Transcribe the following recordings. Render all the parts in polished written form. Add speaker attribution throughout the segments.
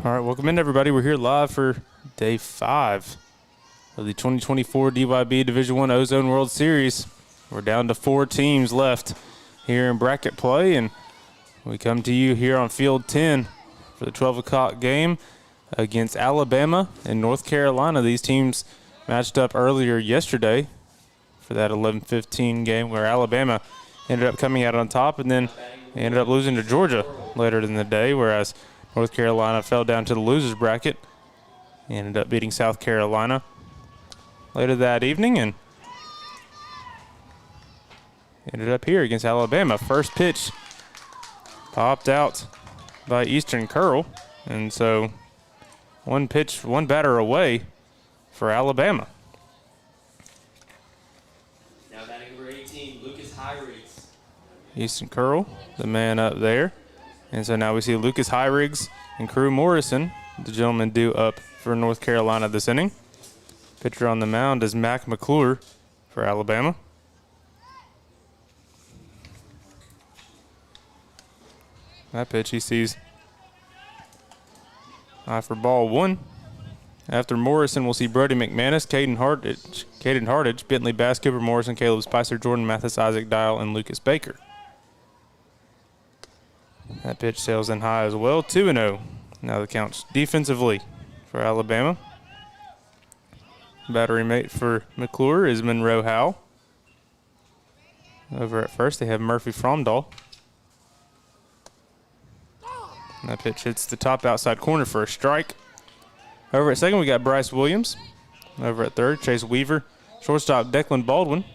Speaker 1: All right, welcome in, everybody. We're here live for day 5 of the 2024 DYB Division I Ozone World Series. We're down to 4 teams left here in bracket play, and we come to you here on field 10 for the 12 o'clock game against Alabama and North Carolina. These teams matched up earlier yesterday for that 11-15 game where Alabama ended up coming out on top, and then they ended up losing to Georgia later in the day, whereas North Carolina fell down to the losers bracket, ended up beating South Carolina later that evening, and ended up here against Alabama. First pitch popped out by Eastern Curl, and so one batter away for Alabama.
Speaker 2: Now batting number 18, Lucas Hyrigs.
Speaker 1: Easton Curl, the man up there. And so now we see Lucas Hyrigs and Crew Morrison, the gentleman due up for North Carolina this inning. Pitcher on the mound is Mac McClure for Alabama. That pitch he sees high for ball 1. After Morrison, we'll see Brody McManus, Caden Hardage, Bentley Bass, Cooper Morrison, Caleb Spicer, Jordan Mathis, Isaac Dial, and Lucas Baker. That pitch sails in high as well, 2-0. Now the count's defensively for Alabama. Battery mate for McClure is Monroe Howell. Over at first, they have Murphy Fromdahl. That pitch hits the top outside corner for a strike. Over at second, we got Bryce Williams. Over at third, Chase Weaver. Shortstop, Declan Baldwin.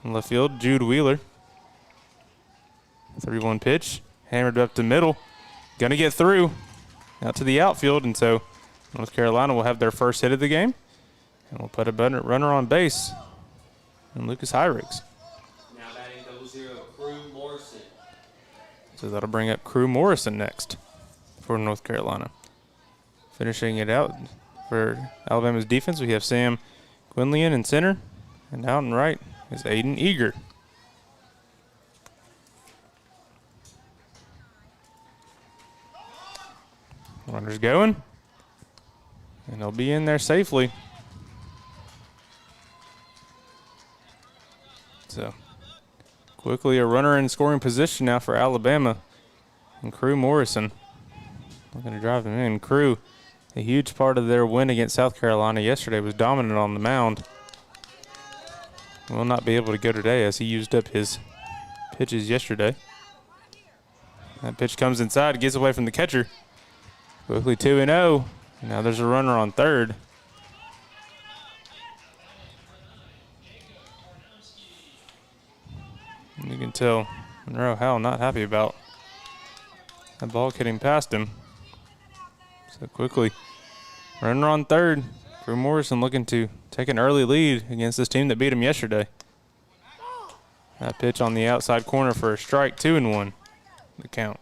Speaker 1: In left field, Jude Wheeler. 3-1 pitch, hammered up the middle. Gonna get through out to the outfield, and so North Carolina will have their first hit of the game, and we'll put a runner on base, and Lucas Hyrigs.
Speaker 2: Now batting 00, Crew Morrison.
Speaker 1: So that'll bring up Crew Morrison next for North Carolina. Finishing it out for Alabama's defense, we have Sam Quinlian in center, and out and right is Aiden Eager. Runner's going, and they'll be in there safely. So quickly a runner in scoring position now for Alabama, and Crew Morrison looking to drive them in. Crew, a huge part of their win against South Carolina yesterday, was dominant on the mound. Will not be able to go today as he used up his pitches yesterday. That pitch comes inside, gets away from the catcher. Quickly 2-0. Now there's a runner on third. And you can tell Monroe Howell not happy about that ball getting past him. So quickly, runner on third. Crew Morrison looking to take an early lead against this team that beat him yesterday. That pitch on the outside corner for a strike, 2-1, the count.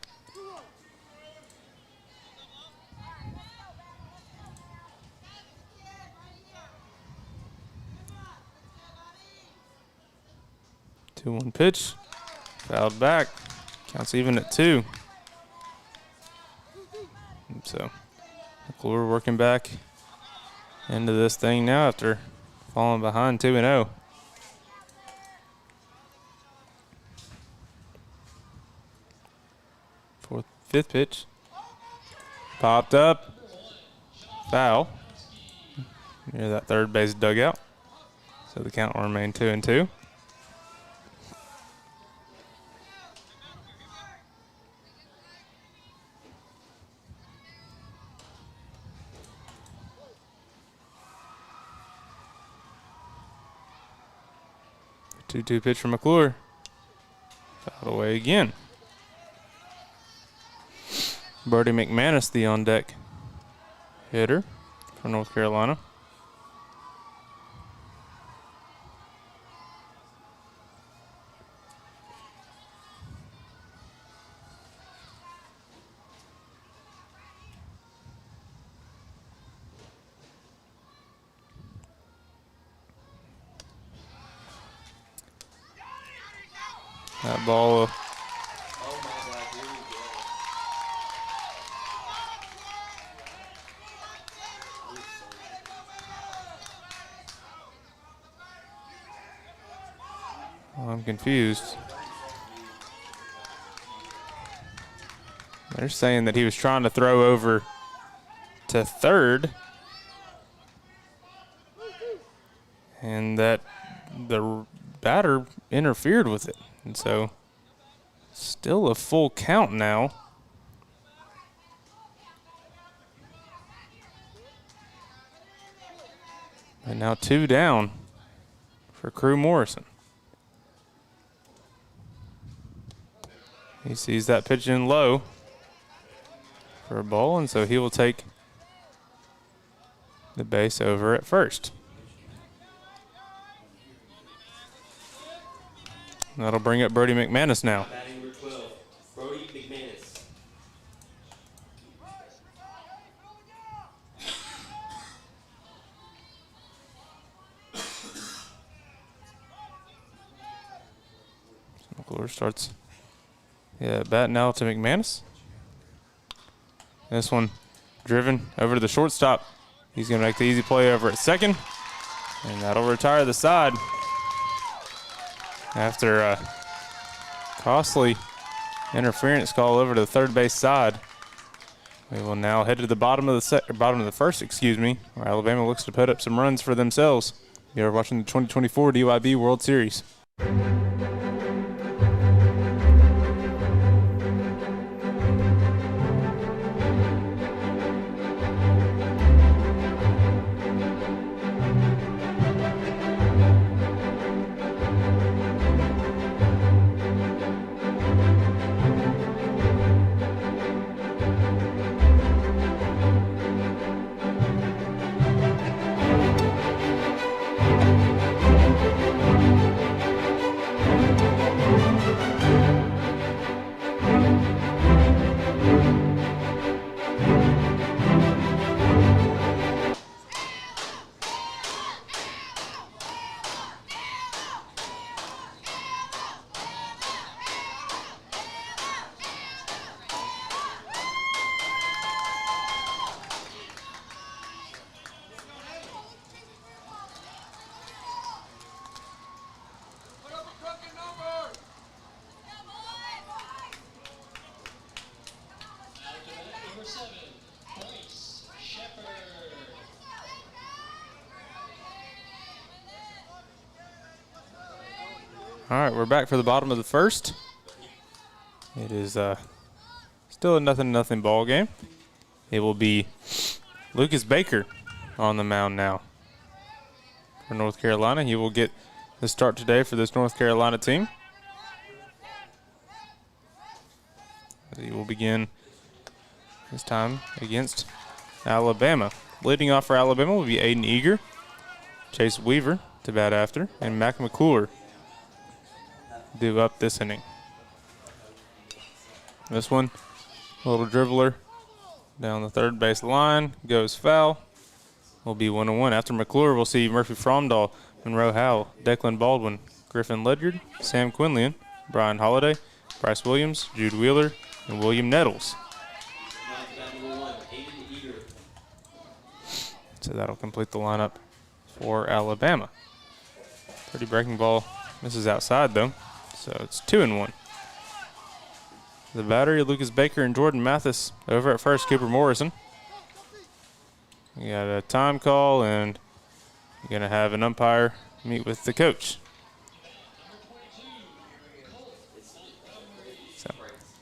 Speaker 1: One pitch, fouled back, counts even at 2. So McClure working back into this thing now after falling behind 2-0. Fifth pitch, popped up, foul near that third base dugout. So the count will remain 2-2. The 2-2 pitch from McClure. Fouled away again. Brody McManus, the on-deck hitter for North Carolina. That ball confused. They're saying that he was trying to throw over to third, and that the batter interfered with it. And so still a full count now. And now 2 down for Crew Morrison. He sees that pitch in low for a ball, and so he will take the base over at first. That'll bring up Brody McManus now.
Speaker 2: Batting number 12, Brody McManus.
Speaker 1: McClure starts bat now to McManus. This one driven over to the shortstop. He's going to make the easy play over at second, and that'll retire the side after a costly interference call over to the third base side. We will now head to the bottom of the first, where Alabama looks to put up some runs for themselves. You are watching the 2024 DYB World Series. All right, we're back for the bottom of the first. It is still a 0-0 ball game. It will be Lucas Baker on the mound now for North Carolina. He will get the start today for this North Carolina team. He will begin this time against Alabama. Leading off for Alabama will be Aiden Eager, Chase Weaver to bat after, and Mac McClure due up this inning. This one, a little dribbler down the third base line, goes foul. Will be 1-1. After McClure, we'll see Murphy Fromdahl, Monroe Howell, Declan Baldwin, Griffin Ledyard, Sam Quinlian, Brian Holiday, Bryce Williams, Jude Wheeler, and William Nettles.
Speaker 2: Number 1, Aiden Eager.
Speaker 1: So that'll complete the lineup for Alabama. Pretty breaking ball. Misses outside, though. So it's 2-1. The battery, Lucas Baker and Jordan Mathis. Over at first, Cooper Morrison. We got a time call, and you're going to have an umpire meet with the coach. So,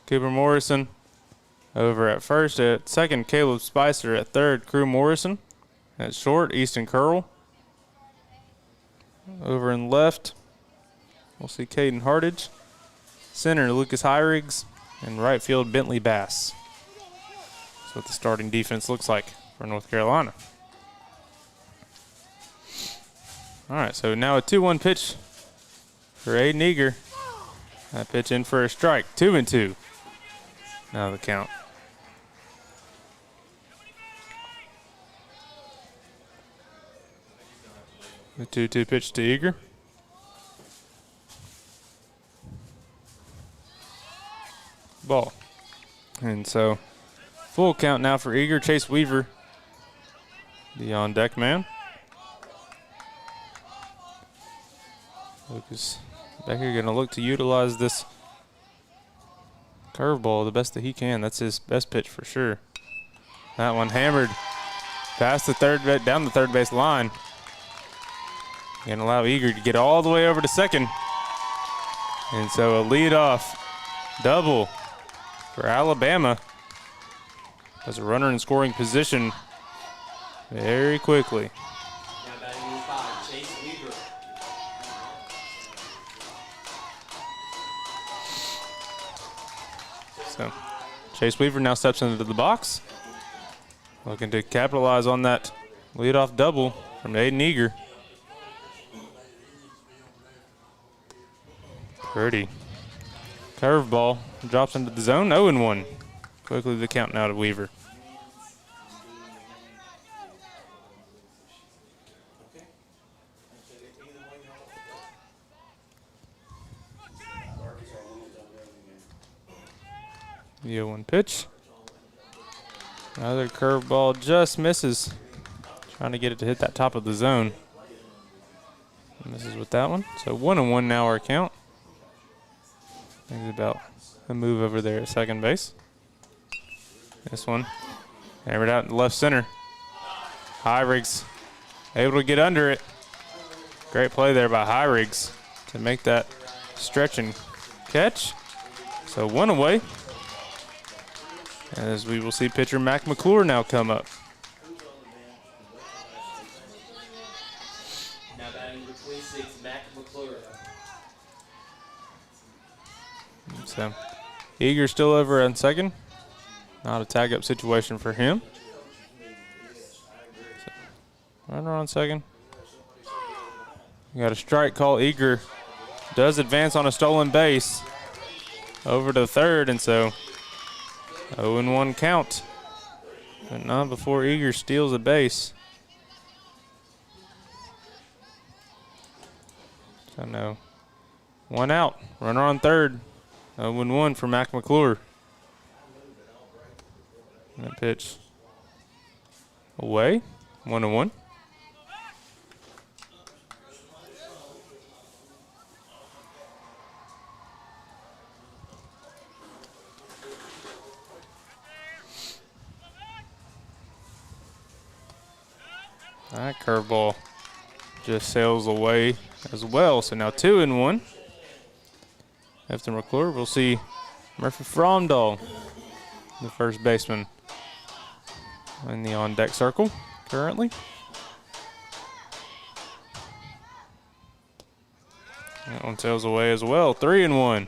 Speaker 1: Cooper Morrison over at first. At second, Caleb Spicer. At third, Crew Morrison. At short, Easton Curl. Over in left, we'll see Caden Hartage. Center, Lucas Hyriggs. And right field, Bentley Bass. That's what the starting defense looks like for North Carolina. All right, so now a 2-1 pitch for Aiden Eager. That pitch in for a strike, 2-2. Now the count. The 2-2 pitch to Eager. Ball. And so full count now for Eager. Chase Weaver, the on deck man. Lucas Becker going to look to utilize this curveball the best that he can. That's his best pitch for sure. That one hammered past the down the third base line. Going to allow Eager to get all the way over to second. And so a leadoff double for Alabama. Has a runner in scoring position very quickly.
Speaker 2: Now batting number 5, Chase Weaver.
Speaker 1: So Chase Weaver now steps into the box, looking to capitalize on that leadoff double from Aiden Eager. Pretty curveball drops into the zone. 0-1. Quickly the count now to Weaver. The 0-1 pitch. Another curveball just misses. Trying to get it to hit that top of the zone. Misses with that one. So 1-1 now our count. Think about a move over there at second base. This one hammered out in left center. Hyriggs able to get under it. Great play there by Hyriggs to make that stretch and catch. So 1 away. As we will see pitcher Mac McClure now come up.
Speaker 2: Now batting number 26, Mac McClure.
Speaker 1: So Eager still over on second. Not a tag up situation for him. So, runner on second. We got a strike call. Eager does advance on a stolen base over to third, and so 0-1 count. But not before Eager steals a base. So no. 1 out. Runner on third. 0-1 for Mac McClure. And that pitch away. 1-1. That curveball just sails away as well. So now 2-1. After McClure, we'll see Murphy Fromdahl, the first baseman, in the on-deck circle currently. That one sails away as well. 3-1.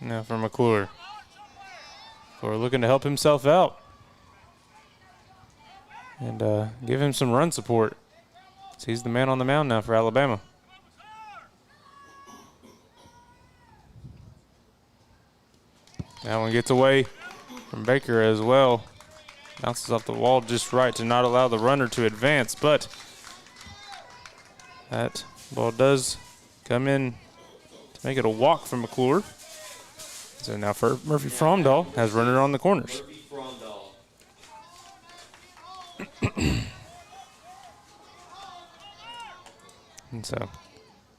Speaker 1: Now for McClure. McClure looking to help himself out and give him some run support. So he's the man on the mound now for Alabama. That one gets away from Baker as well. Bounces off the wall just right to not allow the runner to advance, but that ball does come in to make it a walk from McClure. So now for Murphy Fromdahl has runner on the corners.
Speaker 2: Murphy Fromdahl.
Speaker 1: And so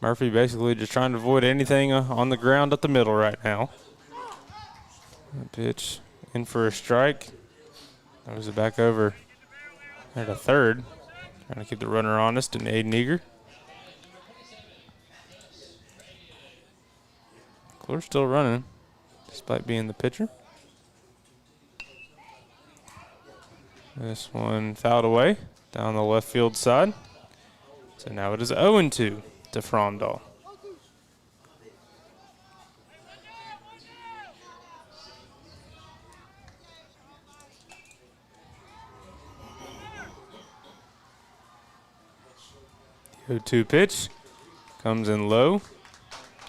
Speaker 1: Murphy basically just trying to avoid anything on the ground up the middle right now. That pitch in for a strike. Throws it back over at a third. Trying to keep the runner honest and Aiden Eager. McClure's still running despite being the pitcher. This one fouled away down the left field side. So now it is 0-2 to Fromdahl. The 0-2 pitch comes in low.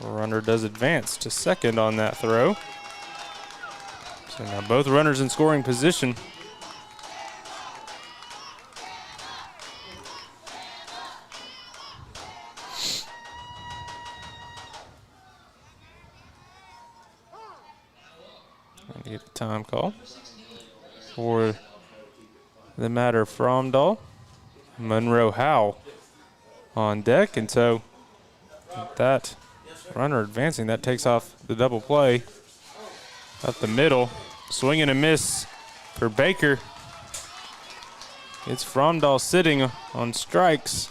Speaker 1: The runner does advance to second on that throw. So now both runners in scoring position. Trying to get a time call for the matter Fromdahl. Monroe Howe on deck, and so that runner advancing. That takes off the double play. Up the middle. Swing and a miss for Baker. It's Fromdahl sitting on strikes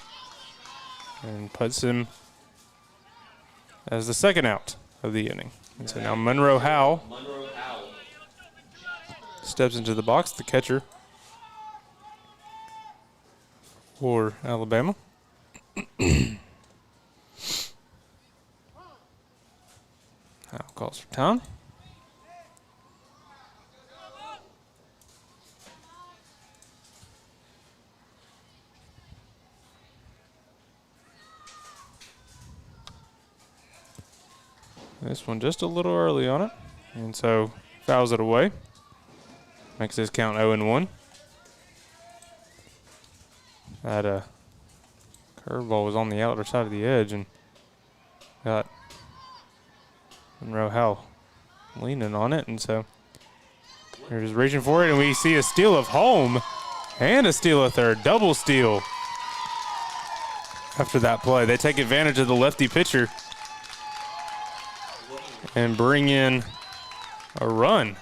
Speaker 1: and puts him as the second out of the inning. And so now Monroe Howell steps into the box, the catcher for Alabama. Howell calls for time. This one just a little early on it, and so fouls it away. Makes this count 0-1. That curveball was on the outer side of the edge and got Monroe Howell leaning on it, and so they're just reaching for it, and we see a steal of home and a steal of third. Double steal after that play. They take advantage of the lefty pitcher and bring in a run.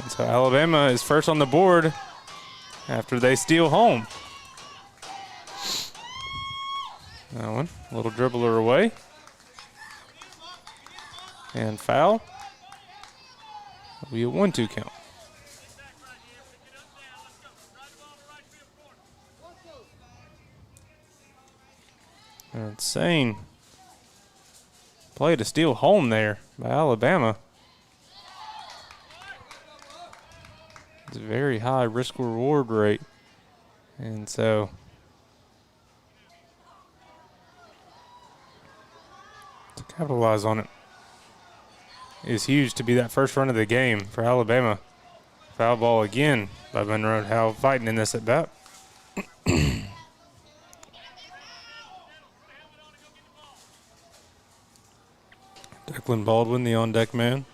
Speaker 1: And so Alabama is first on the board after they steal home. That one, a little dribbler away. And foul. It'll be a 1-2 count. Insane play to steal home there by Alabama. It's a very high risk reward rate. And so to capitalize on it is huge to be that first run of the game for Alabama. Foul ball again by Monroe Howell fighting in this at bat. Declan Baldwin, the on-deck man.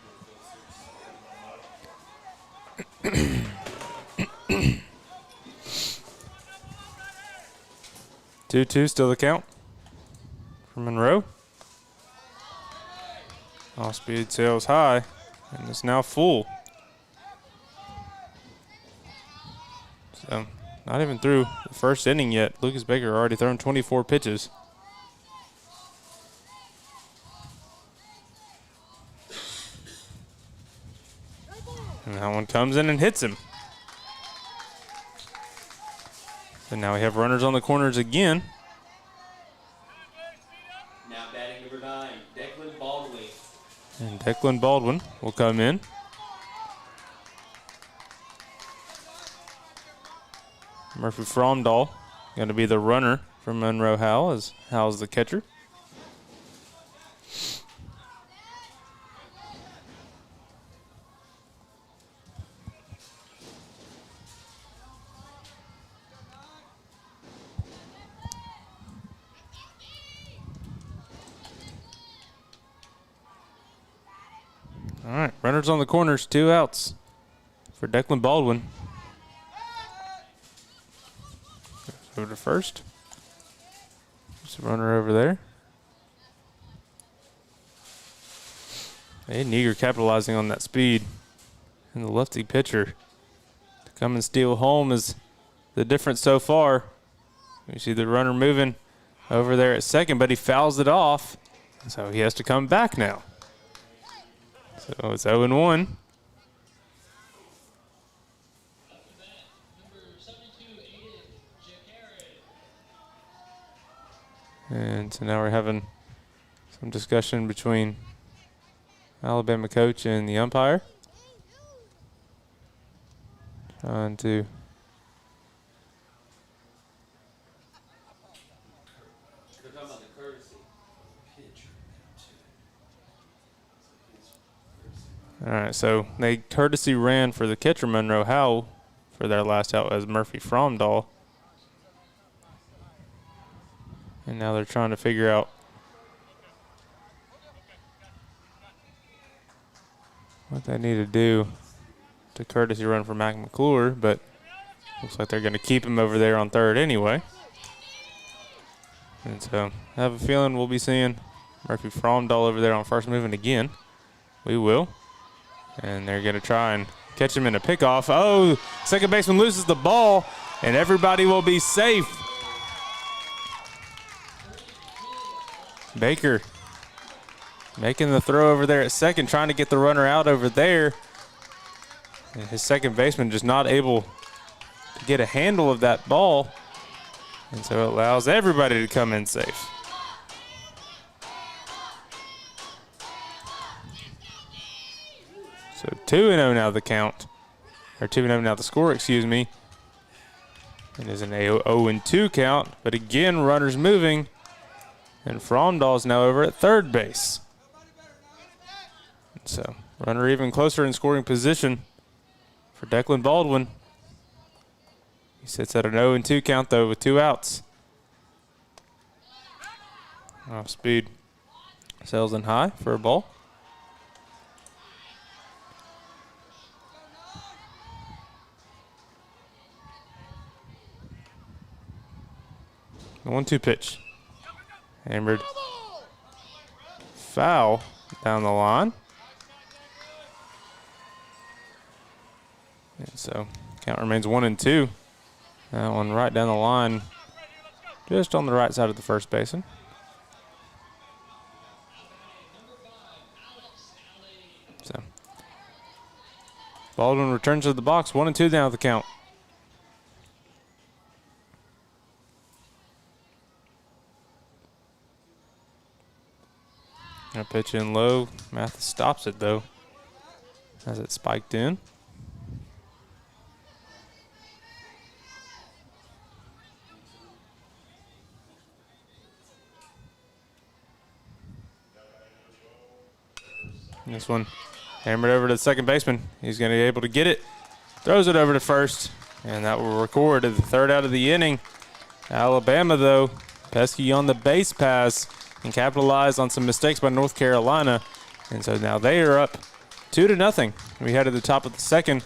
Speaker 1: Two still the count for Monroe. Off-speed sails high, and it's now full. So, not even through the first inning yet. Lucas Baker already thrown 24 pitches. And that one comes in and hits him. And now we have runners on the corners again.
Speaker 2: Now batting number 9, Declan Baldwin.
Speaker 1: And Declan Baldwin will come in. Murphy Fromdahl going to be the runner for Monroe Howell, as Howell's the catcher. All right, runners on the corners, 2 outs for Declan Baldwin. Over to first. There's a runner over there. Aiden Eager capitalizing on that speed. And the lefty pitcher to come and steal home is the difference so far. You see the runner moving over there at second, but he fouls it off. So he has to come back now. So it's 0-1. And so now we're having some discussion between Alabama coach and the umpire. Trying to all right, so they courtesy ran for the catcher Monroe Howell for their last out as Murphy Fromdahl. And now they're trying to figure out what they need to do to courtesy run for Mac McClure, but Looks like they're going to keep him over there on third anyway. And so I have a feeling we'll be seeing Murphy Fromdahl over there on first moving again. We will. And they're going to try and catch him in a pickoff. Oh, second baseman loses the ball, and everybody will be safe. Baker making the throw over there at second, trying to get the runner out over there. And his second baseman just not able to get a handle of that ball. And so it allows everybody to come in safe. So 2-0 now the count. Or 2-0 now the score, excuse me. It is an 0-2 count, but again, runners moving. And Fromdahl is now over at third base. So runner even closer in scoring position for Declan Baldwin. He sits at an 0-2 count though with 2 outs. Off speed. Sails in high for a ball. The 1-2 pitch. Hammered. Foul down the line. And so count remains 1-2. That one right down the line, just on the right side of the first basin. So Baldwin returns to the box, 1-2 now the count. A pitch in low. Mathis stops it though, as it spiked in. This one hammered over to the second baseman. He's going to be able to get it. Throws it over to first, and that will record the third out of the inning. Alabama, though, pesky on the base pass and capitalized on some mistakes by North Carolina. And so now they are up 2-0. We head to the top of the second,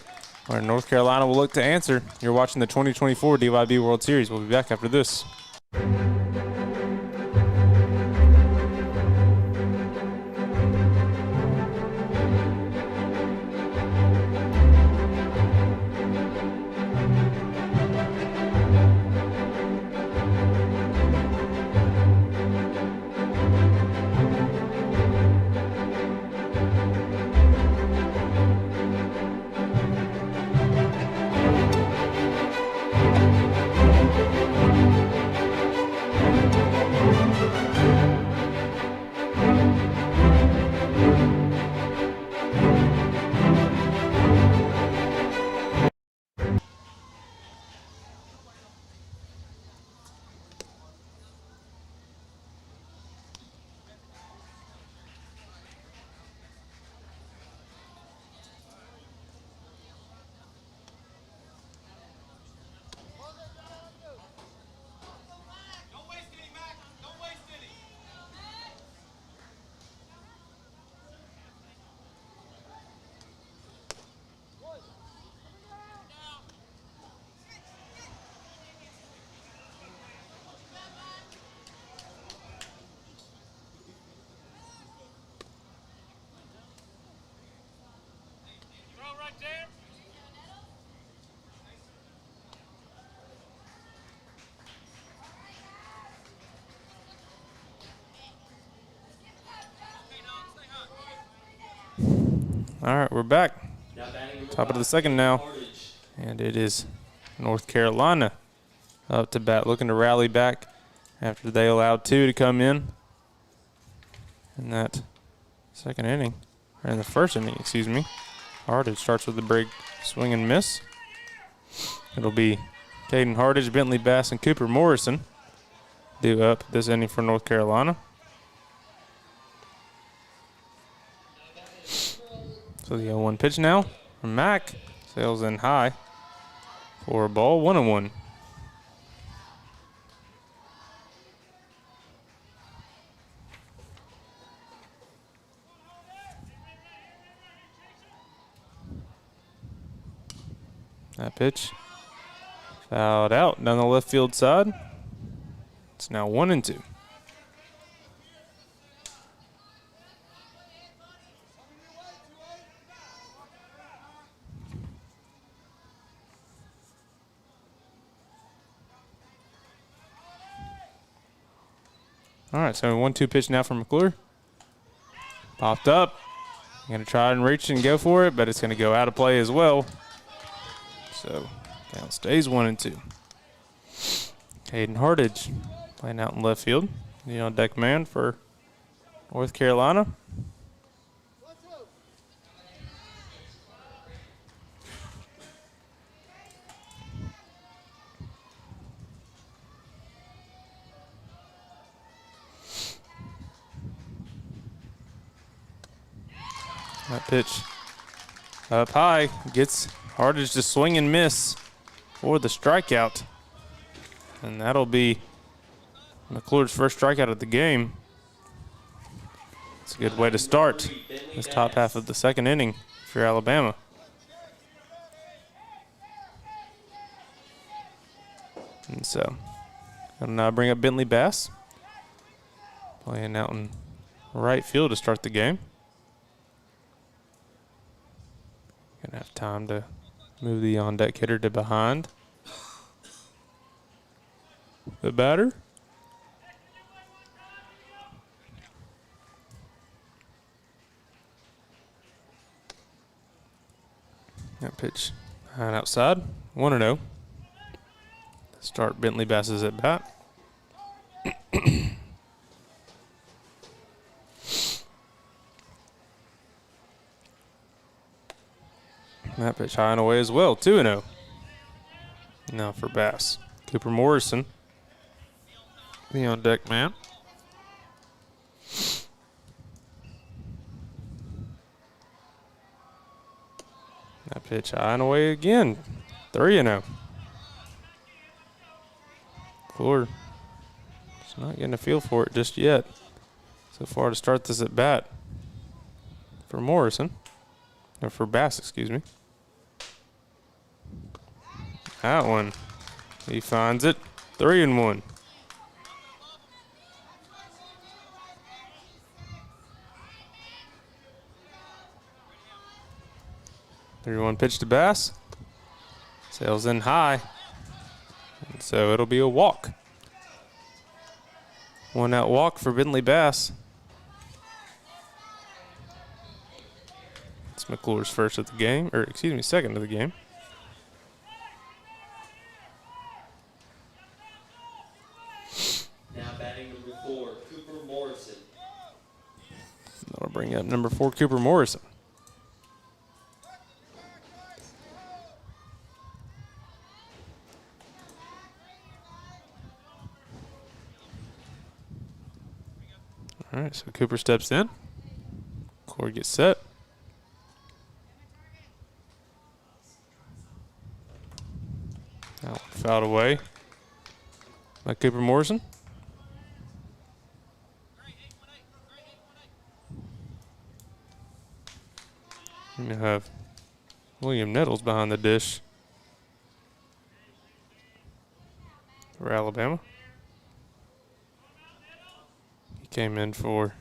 Speaker 1: where North Carolina will look to answer. You're watching the 2024 DYB World Series. We'll be back after this. All right, we're back. Top of the second now. And it is North Carolina up to bat, looking to rally back after they allowed 2 to come in that second inning, or in the first inning, excuse me. Hardage starts with a big swing and miss. It'll be Caden Hardage, Bentley Bass, and Cooper Morrison due up this inning for North Carolina. So the 0-1 pitch now from Mack. Sails in high for a ball, 1-1. That pitch Fouled out down the left field side. It's now 1-2. All right, so 1-2 pitch now from McClure. Popped up. Going to try and reach and go for it, but it's going to go out of play as well. So count stays 1-2. Hayden Hartage playing out in left field. The on deck man for North Carolina. That pitch up high gets Hartage to swing and miss for the strikeout. And that'll be McClure's first strikeout of the game. It's a good way to start this top half of the second inning for Alabama. And so, I'll now bring up Bentley Bass, playing out in right field to start the game. Gonna have time to move the on-deck hitter to behind the batter. That pitch high and outside, 1-0. Start Bentley Bass's at bat. That pitch high and away as well, 2-0. Now for Bass. Cooper Morrison, the on deck man. That pitch high and away again, 3-0. McClure is not getting a feel for it just yet so far to start this at bat for Morrison, or for Bass, excuse me. That one, he finds it, 3-1. Three-one pitch to Bass, sails in high, and so it'll be a walk. One out walk for Bentley Bass. It's McClure's first of the game, or excuse me, second of the game.
Speaker 2: Now batting number 4, Cooper Morrison.
Speaker 1: That'll bring up number 4, Cooper Morrison. All right, so Cooper steps in. Corey gets set. That one fouled away by Cooper Morrison. You have William Nettles behind the dish for Alabama. He came in for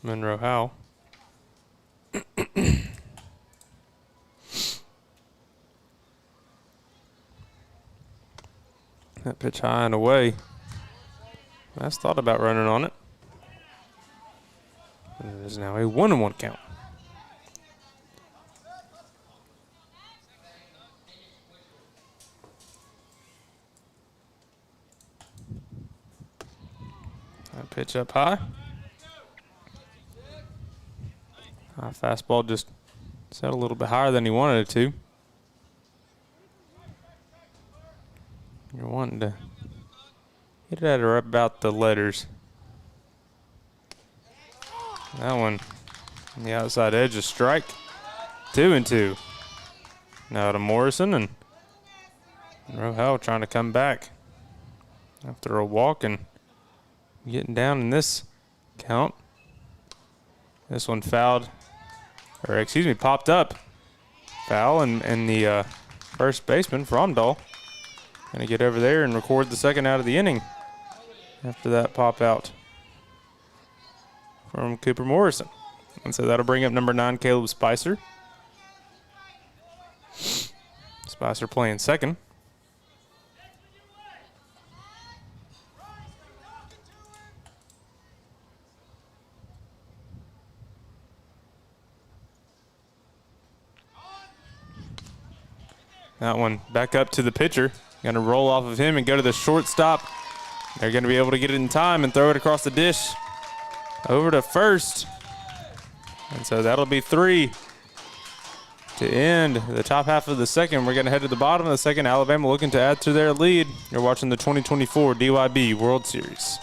Speaker 1: Monroe Howell. That pitch high and away. That's thought about running on it. And it is now a 1-1 count. That pitch up high. Fastball just set a little bit higher than he wanted it to. You're wanting to get it at or about the letters. That one on the outside edge, a strike. 2-2. Now to Morrison, and Monroe Howell trying to come back after a walk and getting down in this count. This one fouled, or excuse me, popped up. Foul, and the first baseman, Fromdahl, Going to get over there and record the second out of the inning after that pop out from Cooper Morrison. And so that'll bring up number 9, Caleb Spicer. Spicer playing second. That one back up to the pitcher. Going to roll off of him and go to the shortstop. They're going to be able to get it in time and throw it across the dish over to first. And so that'll be 3 to end the top half of the second. We're going to head to the bottom of the second. Alabama looking to add to their lead. You're watching the 2024 DYB World Series.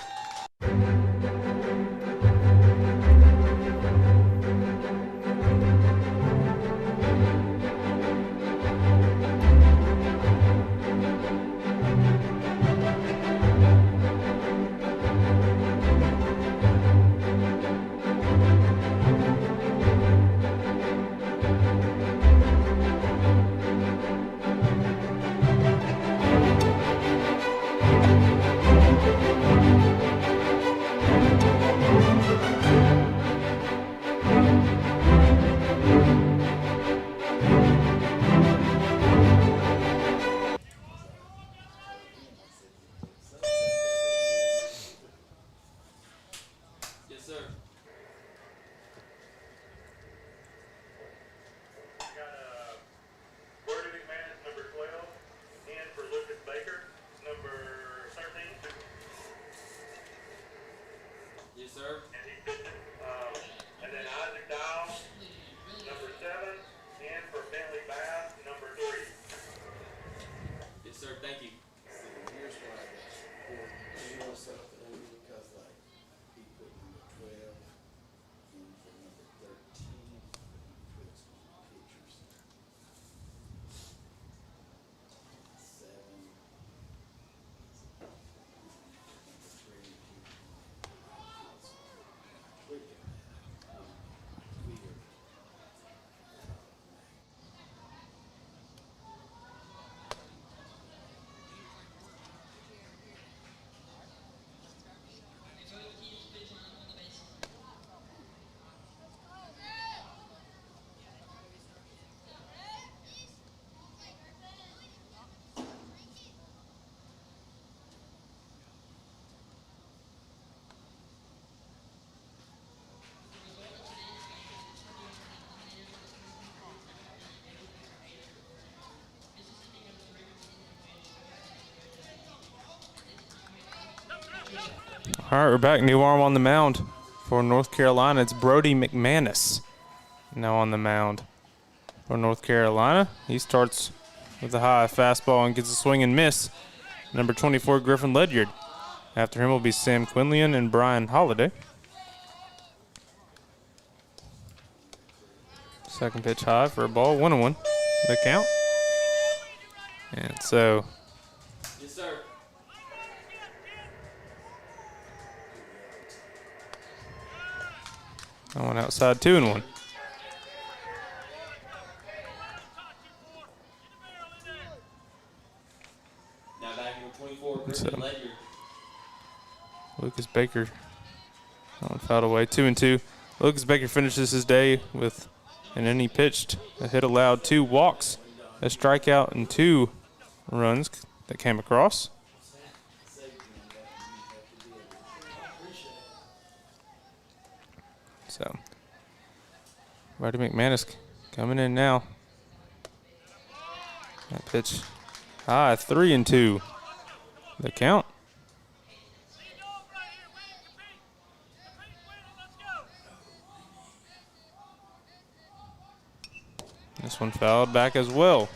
Speaker 1: All right, we're back. New arm on the mound for North Carolina. It's Brody McManus now on the mound for North Carolina. He starts with a high fastball and gets a swing and miss. Number 24, Griffin Ledyard. After him will be Sam Quinlian and Brian Holiday. Second pitch high for a ball, 1-1 the count. And so that one outside, 2-1.
Speaker 2: Now back in 24, Griffin
Speaker 1: So,
Speaker 2: Ledyard.
Speaker 1: Lucas Baker on fouled away, 2-2. Lucas Baker finishes his day with an inning pitched, a hit allowed, 2 walks, a strikeout, and 2 runs that came across. So, Brody McManus coming in now. That pitch high, 3-2 the count. This one fouled back as well.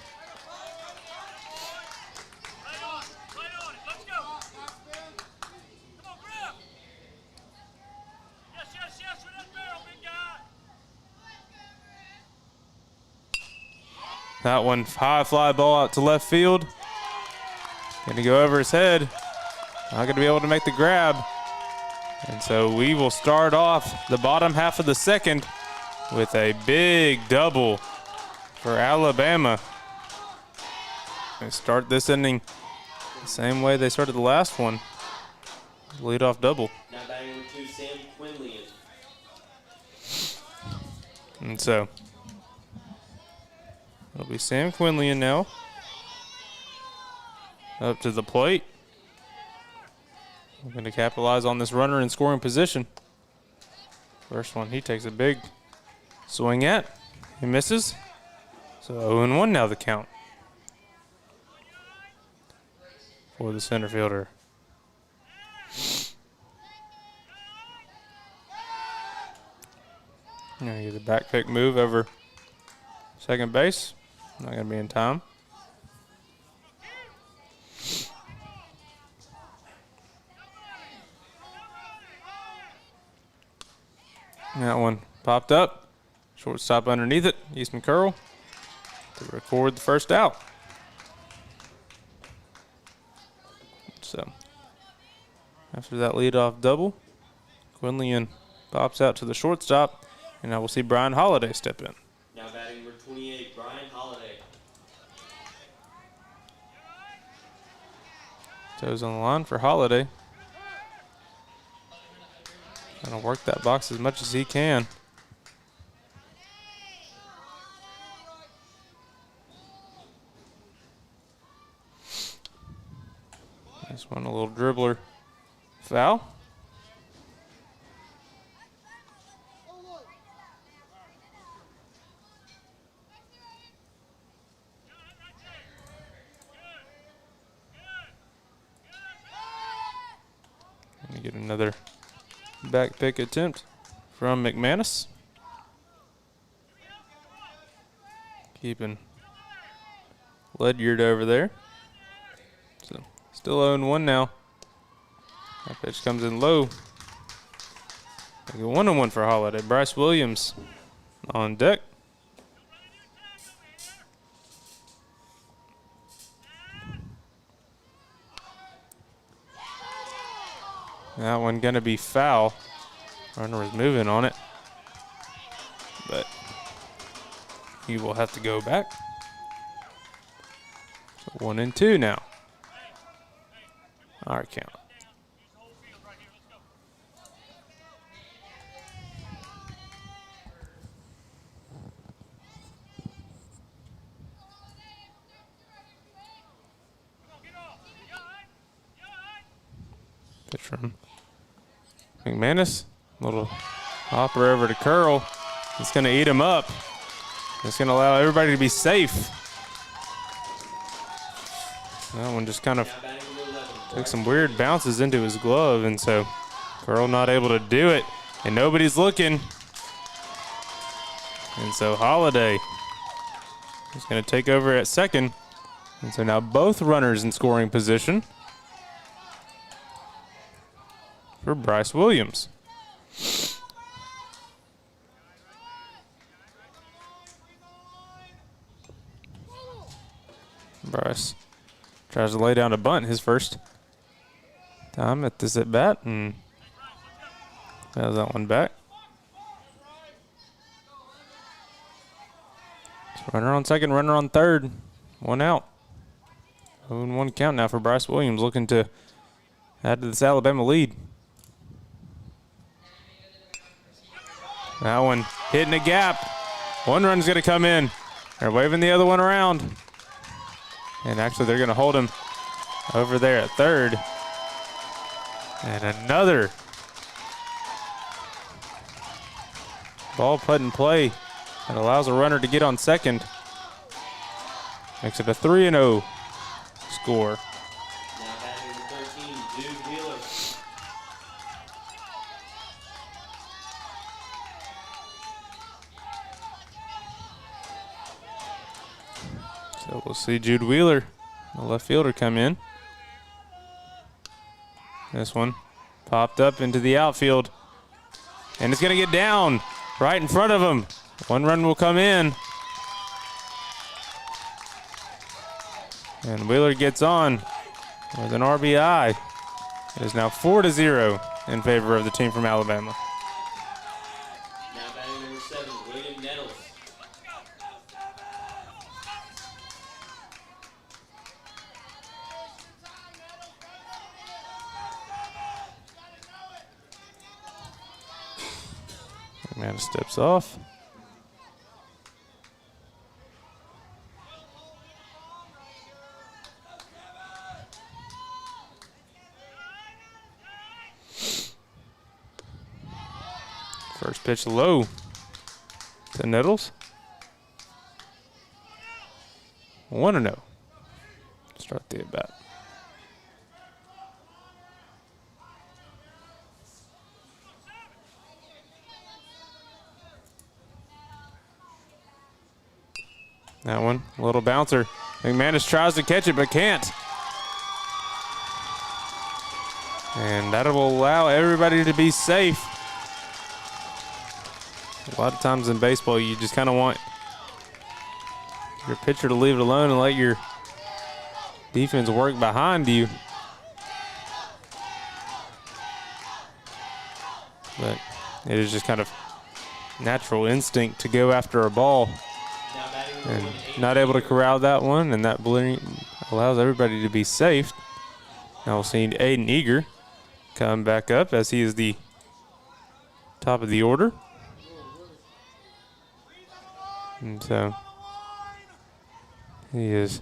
Speaker 1: That one high fly ball out to left field. Gonna go over his head. Not gonna be able to make the grab. And so we will start off the bottom half of the second with a big double for Alabama. And start this inning same way they started the last one. Leadoff double.
Speaker 2: Now batting number 2, Sam Quinlian.
Speaker 1: And so it'll be Sam Quinlian now. Up to the plate. We're going to capitalize on this runner in scoring position. First one he takes a big swing at. He misses. So 0-1 now the count for the center fielder. Gonna get a back pick move over second base. Not gonna be in time. That one popped up. Shortstop underneath it. Eastman Curl to record the first out. So after that leadoff double, Quinlian pops out to the shortstop, and now we'll see Brian Holiday step in.
Speaker 2: Now batting number 28, Brian Holiday.
Speaker 1: Toes on the line for Holiday. Gonna work that box as much as he can. This one a little dribbler foul. Gonna get another back pick attempt from McManus. Keeping Ledyard over there. So still 0-1 now. That pitch comes in low. 1-1 for Holiday. Bryce Williams on deck. That one gonna be foul. Runner is moving on it, but he will have to go back. So 1-2 now. Our count. Pitch from McManus. Little hopper over to Curl. It's going to eat him up. It's going to allow everybody to be safe. That one just kind of took some weird bounces into his glove, and so Curl not able to do it, and nobody's looking. And so Holiday is going to take over at second. And so now both runners in scoring position for Bryce Williams. Bryce tries to lay down a bunt his first time at this at bat, and has that one back. So runner on second, runner on third, 1 out. 0-1 count now for Bryce Williams, looking to add to this Alabama lead. That one hitting a gap. One run's going to come in. They're waving the other one around. And actually, they're going to hold him over there at third. And another ball put in play that allows a runner to get on second. Makes it a 3-0 score.
Speaker 2: Now batting number 13, Dude Wheeler.
Speaker 1: So we'll see Jude Wheeler, the left fielder, come in. This one popped up into the outfield. And it's going to get down right in front of him. One run will come in. And Wheeler gets on with an RBI. It is now 4-0 in favor of the team from Alabama.
Speaker 2: Now batting number 7, William Nettles.
Speaker 1: McManus steps off. First pitch low to Nettles. 1-0. Start the at bat. That one, a little bouncer. McManus tries to catch it but can't. And that will allow everybody to be safe. A lot of times in baseball, you just kind of want your pitcher to leave it alone and let your defense work behind you. But it is just kind of natural instinct to go after a ball. And not able to corral that one, and that allows everybody to be safe. Now we'll see Aiden Eager come back up as he is the top of the order. And so he is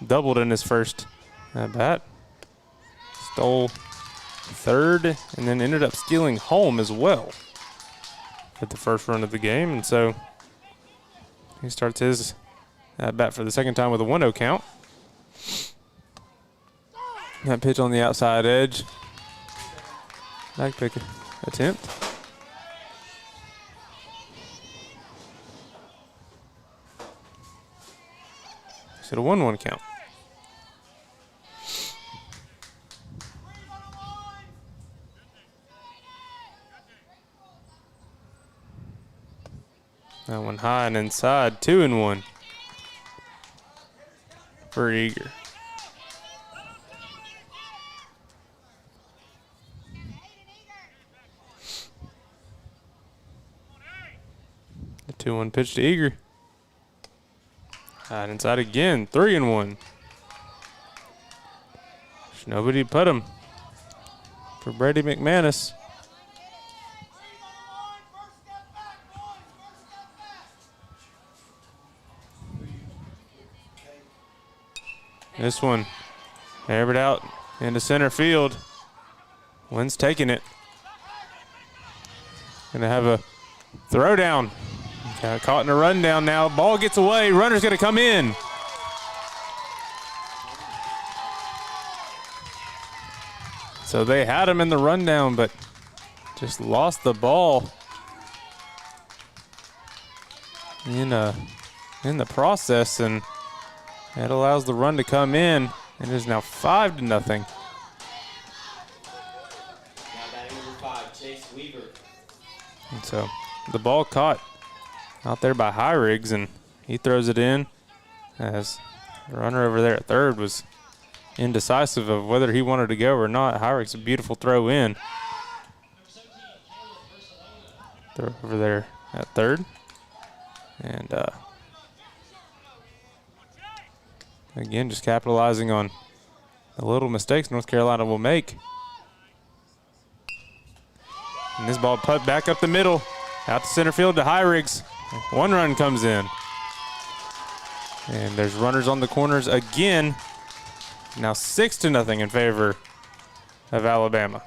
Speaker 1: doubled in his first at bat. Stole third and then ended up stealing home as well at the first run of the game. And so he starts his at bat for the second time with a 1-0 count. That pitch on the outside edge. Back pick attempt. It's a 1-1 count. That one high and inside, 2-1 for Eager. The 2-1 pitch to Eager. High and inside again, 3-1. There's nobody put him for Brady McManus. This one, aired out into center field. Wynn's taking it. Gonna have a throw down. Got caught in a rundown now. Ball gets away. Runner's gonna come in. So they had him in the rundown, but just lost the ball in the process, and that allows the run to come in. It is now 5-0.
Speaker 2: Now batting number 5, Chase Weaver.
Speaker 1: And so the ball caught out there by Hyriggs, and he throws it in as the runner over there at third was indecisive of whether he wanted to go or not. Hyriggs, a beautiful throw in. Throw over there at third. And again, just capitalizing on the little mistakes North Carolina will make. And this ball put back up the middle, out to center field to Hyriggs. 1 run comes in. And there's runners on the corners again. Now 6-0 in favor of Alabama.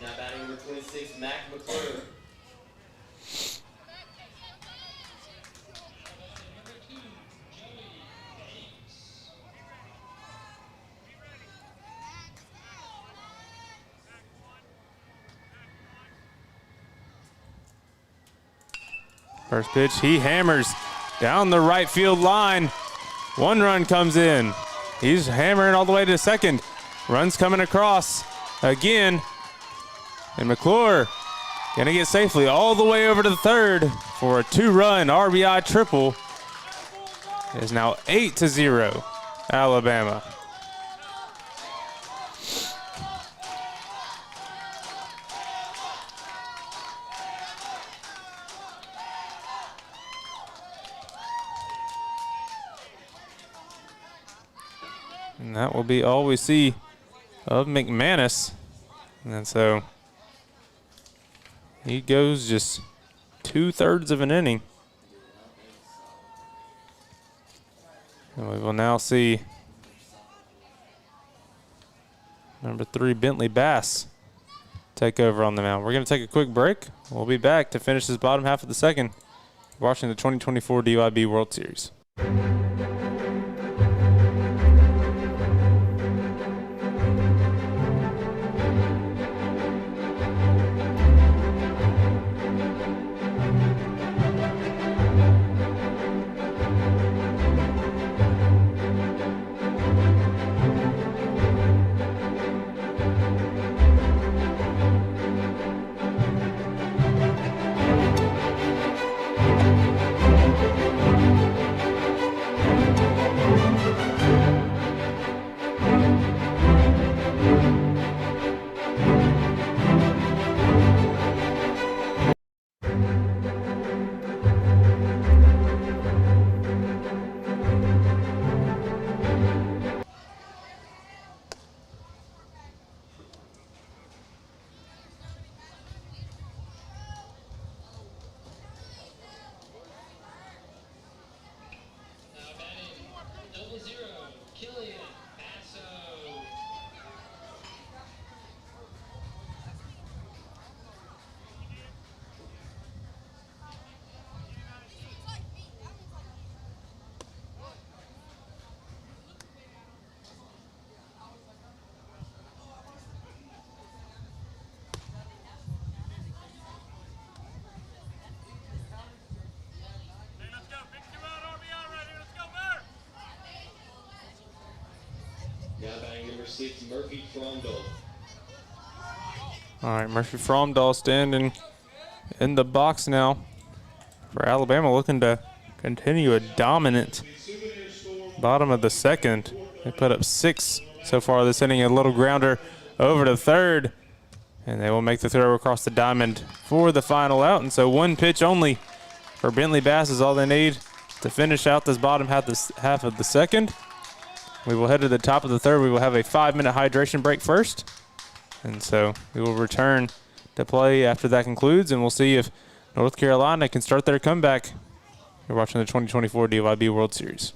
Speaker 2: Now batting number 26, Mac McClure.
Speaker 1: First pitch, he hammers down the right field line. 1 run comes in. He's hammering all the way to second. Runs coming across again. And McClure gonna get safely all the way over to the third for a 2-run RBI triple. It is now 8-0, Alabama. And that will be all we see of McManus. And so He goes just 2/3 of an inning. And we will now see number 3, Bentley Bass, take over on the mound. We're going to take a quick break. We'll be back to finish this bottom half of the second, watching the 2024 DYB World Series.
Speaker 2: Now batting number 6, Murphy Fromdahl.
Speaker 1: All right, Murphy Fromdahl standing in the box now for Alabama, looking to continue a dominant bottom of the second. They put up 6 so far this inning, a little grounder over to third, and they will make the throw across the diamond for the final out. And so one pitch only for Bentley Bass is all they need to finish out this bottom half of the second. We will head to the top of the third. We will have a 5-minute hydration break first. And so we will return to play after that concludes, and we'll see if North Carolina can start their comeback. You're watching the 2024 DYB World Series.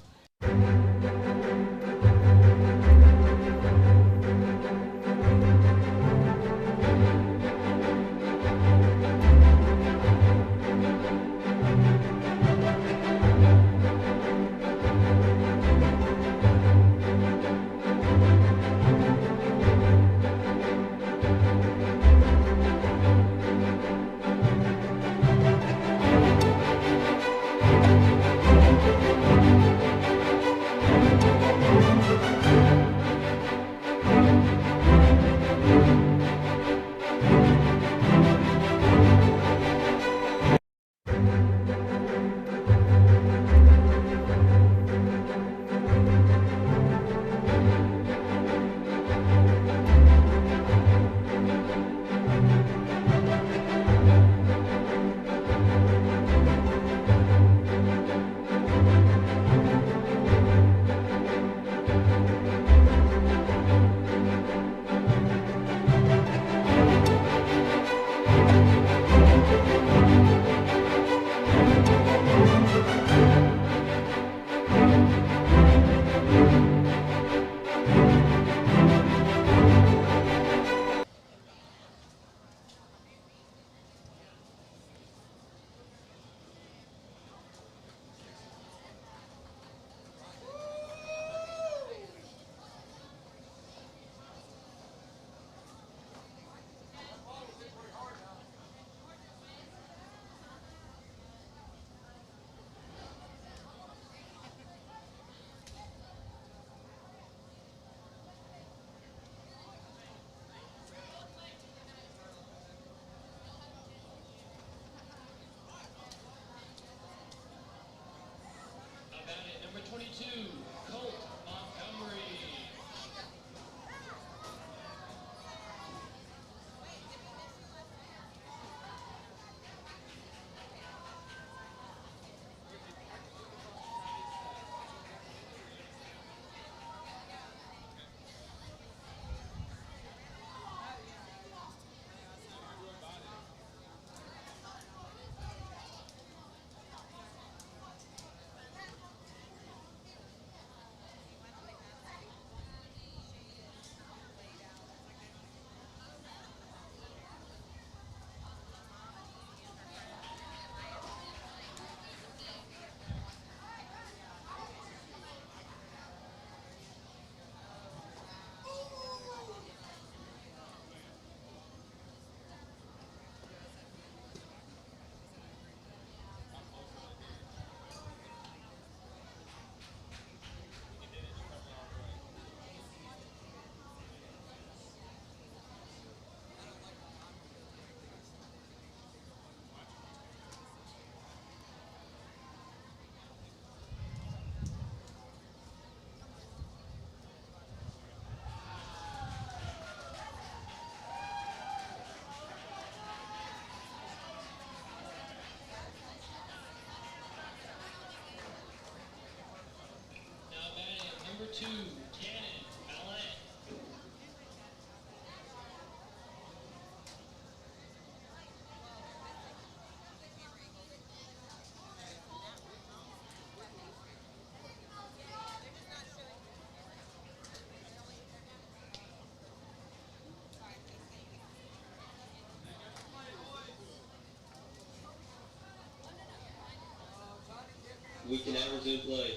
Speaker 2: We can now resume play.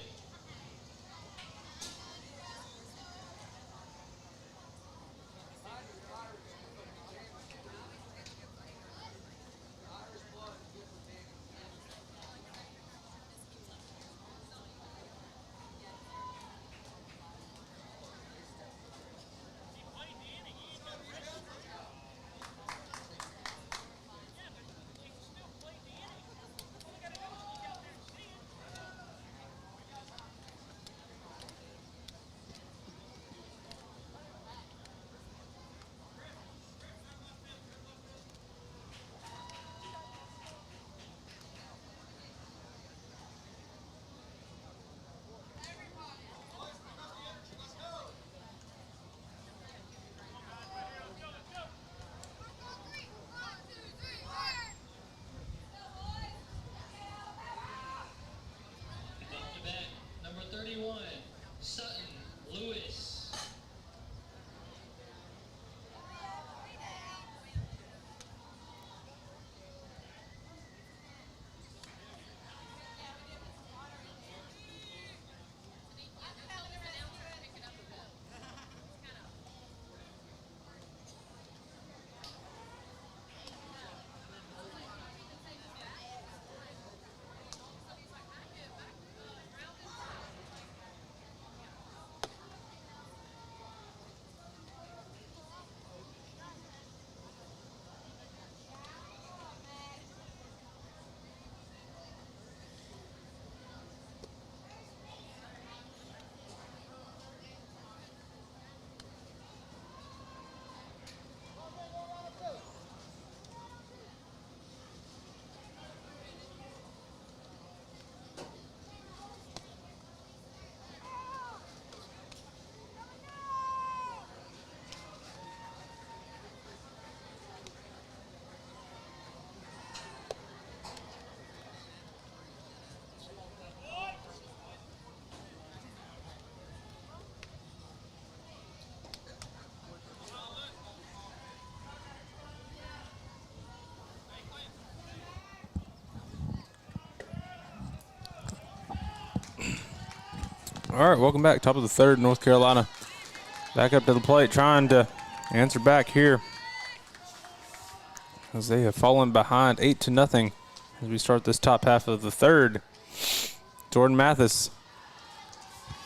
Speaker 2: Number 31, Sutton Lewis.
Speaker 1: All right, welcome back. Top of the third, North Carolina back up to the plate, trying to answer back here as they have fallen behind 8-0 as we start this top half of the third. Jordan Mathis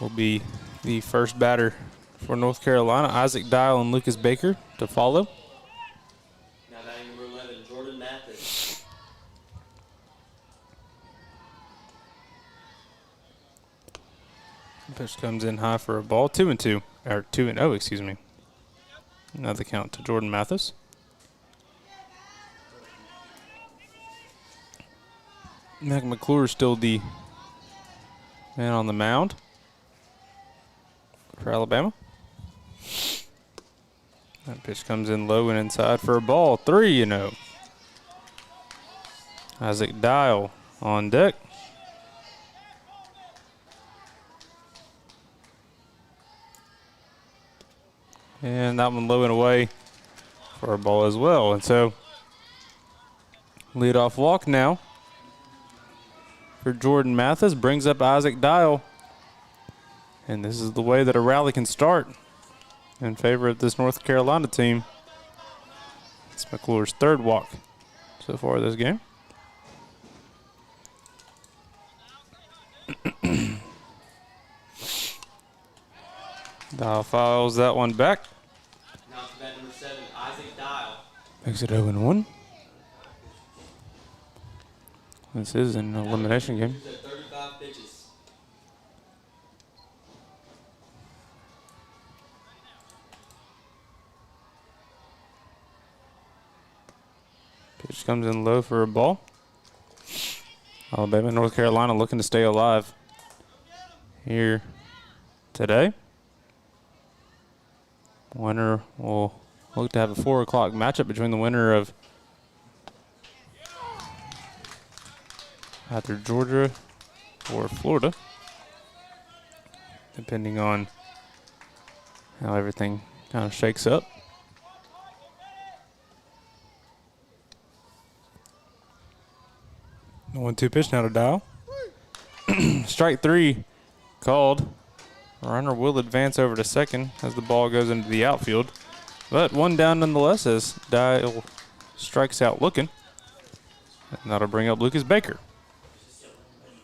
Speaker 1: will be the first batter for North Carolina. Isaac Dial and Lucas Baker to follow.
Speaker 2: Now batting number 11, Jordan Mathis.
Speaker 1: Pitch comes in high for a ball. 2-2, or 2-0, excuse me. Another count to Jordan Mathis. Mac McClure still the man on the mound for Alabama. That pitch comes in low and inside for a ball. 3-0. Isaac Dial on deck. And that one low and away for a ball as well. And so, leadoff walk now for Jordan Mathis brings up Isaac Dial. And this is the way that a rally can start in favor of this North Carolina team. It's McClure's third walk so far this game. Dial fouls that one back.
Speaker 2: Now to bat number 7, Isaac Dial.
Speaker 1: Makes it 0-1. This is an elimination game.
Speaker 2: 35 pitches.
Speaker 1: Pitch comes in low for a ball. Alabama, North Carolina looking to stay alive here today. Winner will look to have a 4 o'clock matchup between the winner of either Georgia or Florida, depending on how everything kind of shakes up. The 1-2 pitch now to Dial. Strike 3 called. Runner will advance over to second as the ball goes into the outfield. But one down nonetheless as Dial strikes out looking. And that'll bring up Lucas Baker.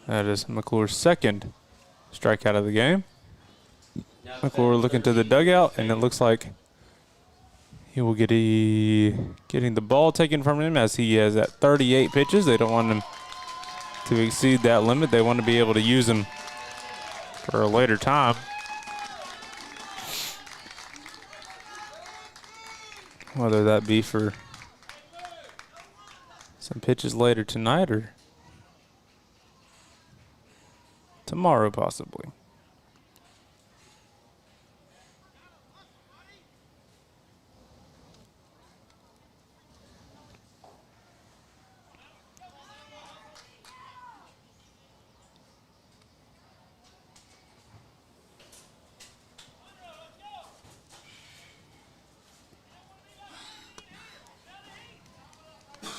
Speaker 1: That is McClure's second strikeout of the game. McClure looking to the dugout, and it looks like he will getting the ball taken from him as he is at 38 pitches. They don't want him to exceed that limit. They want to be able to use him for a later time. Whether that be for some pitches later tonight or tomorrow possibly.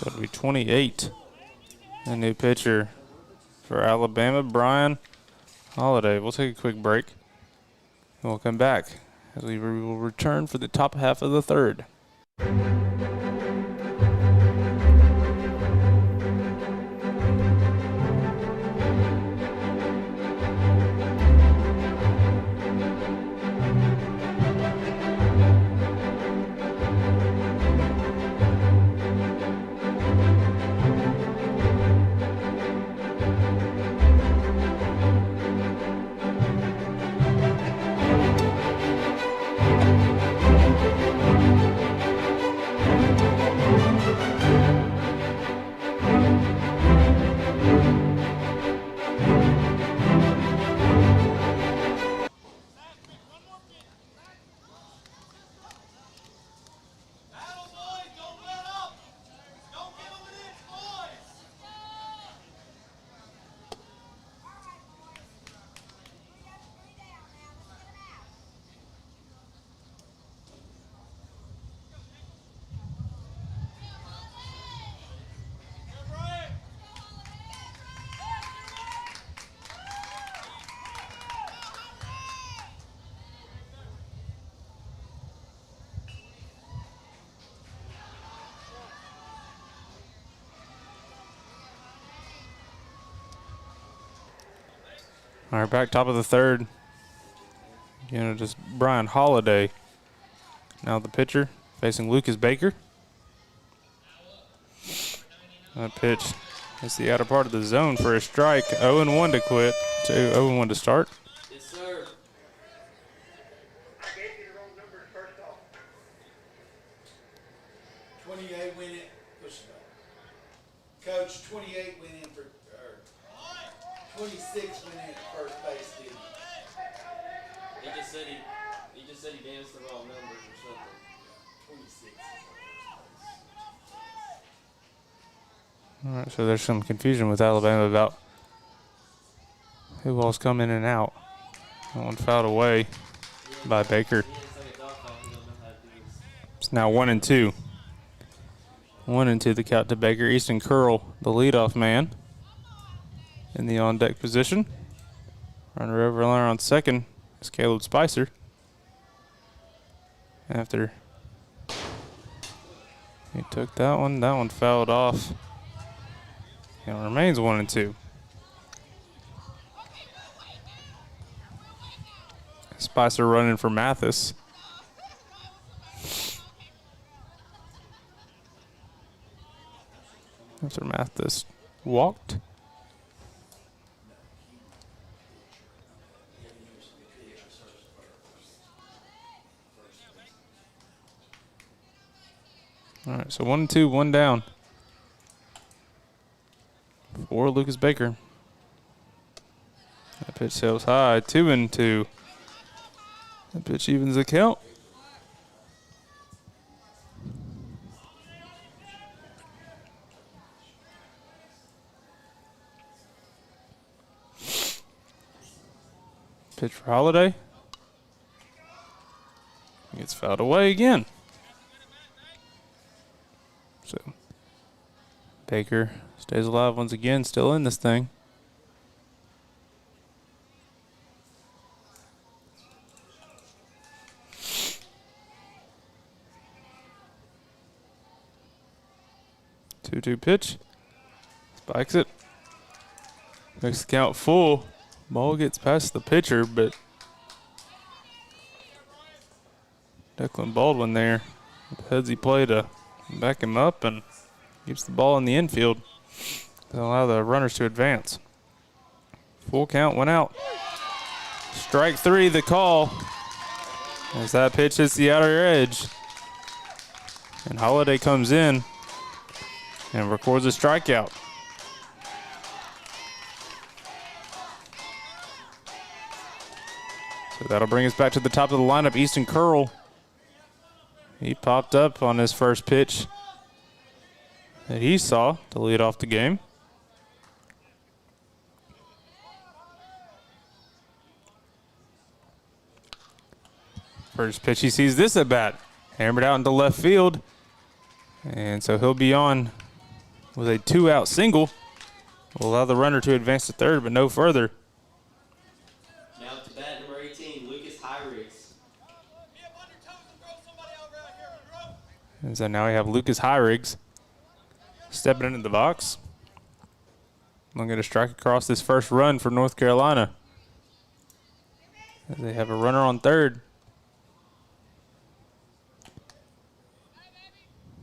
Speaker 1: That'll be 28. A new pitcher for Alabama, Brian Holiday. We'll take a quick break. And we'll come back as we will return for the top half of the third. All right, back top of the third. Just Brian Holiday. Now the pitcher facing Lucas Baker. That pitch is the outer part of the zone for a strike. 0-1 to quit. 0-1 to start.
Speaker 2: Yes, sir.
Speaker 3: I gave you the wrong number the first off. 28 went in. Push it up. Coach, 28 went in for, or 26 went in at first base, didn't he?
Speaker 2: He just said he danced the wrong numbers or something.
Speaker 3: 26.
Speaker 1: All right, so there's some confusion with Alabama about who all's come in and out. That one fouled away by Baker. It's now 1-2. 1-2 the count to Baker. Easton Curl, the leadoff man, in the on-deck position. Runner over on second is Caleb Spicer. After he took that one fouled off. It remains 1-2. Spicer running for Mathis. After Mathis walked. All right, so 1-2, one down for Lucas Baker. That pitch sails high, 2-2. That pitch evens the count. Pitch for Holiday. Gets fouled away again. So Baker stays alive once again, still in this thing. 2-2 pitch. Spikes it. Makes the count full. Ball gets past the pitcher, but Declan Baldwin there heads he play to back him up and keeps the ball in the infield to allow the runners to advance. Full count, went out. Strike 3, the call. As that pitch hits the outer edge. And Holiday comes in and records a strikeout. So that'll bring us back to the top of the lineup. Easton Curl. He popped up on his first pitch that he saw to lead off the game. First pitch he sees this at bat. Hammered out into left field. And so he'll be on with a 2-out single. Will allow the runner to advance to third, but no further.
Speaker 2: Now to bat number 18, Lucas Hyrigs.
Speaker 1: And so now we have Lucas Hyrigs stepping into the box. Looking to strike across this first run for North Carolina. As they have a runner on third.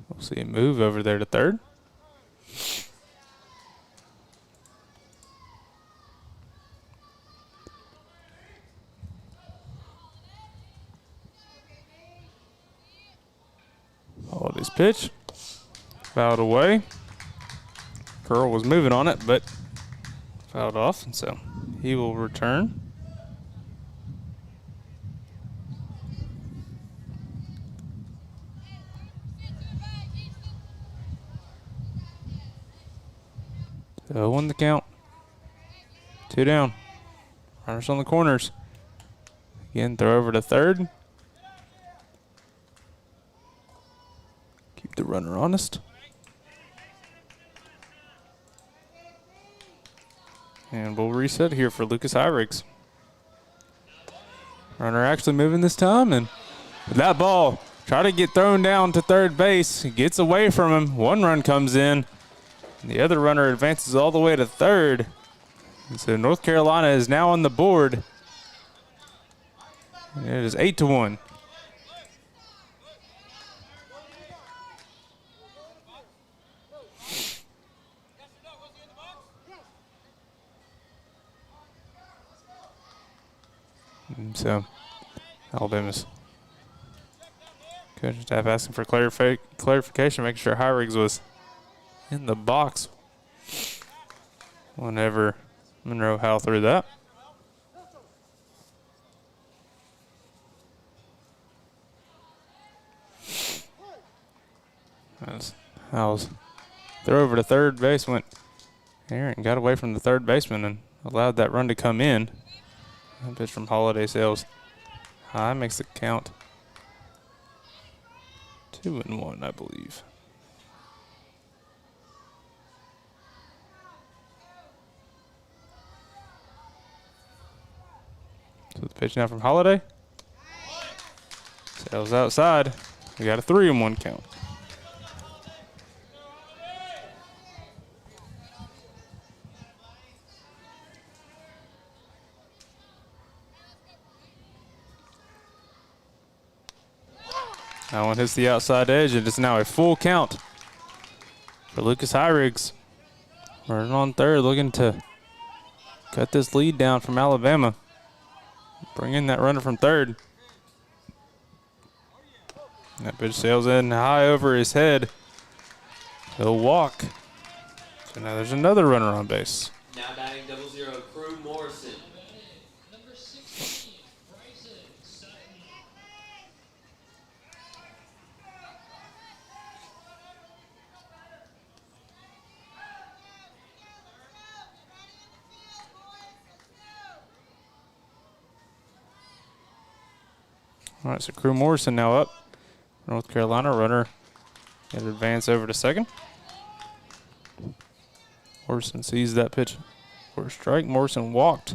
Speaker 1: We'll see a move over there to third. Followed his pitch. Fouled away. Curl was moving on it, but fouled off, and so he will return. So 1 the count. 2 down. Runners on the corners. Again, throw over to third. Keep the runner honest. And we'll reset here for Lucas Hyrigs. Runner actually moving this time, and that ball try to get thrown down to third base. He gets away from him. 1 run comes in. The other runner advances all the way to third. And so North Carolina is now on the board. And it is 8-1. And so Alabama's coaching staff asking for clarification, making sure Hyrigs was in the box whenever Monroe Howell threw that. As Howell's throw over to third base went there and got away from the third baseman and allowed that run to come in. That pitch from Holiday sails high, makes the count 2-1, I believe. So the pitch now from Holiday. Sails outside. We got a 3-1 count. That one hits the outside edge, and it's now a full count for Lucas Hyrigs. Running on third, looking to cut this lead down from Alabama. Bring in that runner from third. That pitch sails in high over his head. He'll walk. So now there's another runner on base.
Speaker 2: Now batting 0-0, Crew Morrison.
Speaker 1: All right, so Crew Morrison now up. North Carolina runner can advance over to second. Morrison sees that pitch for a strike. Morrison walked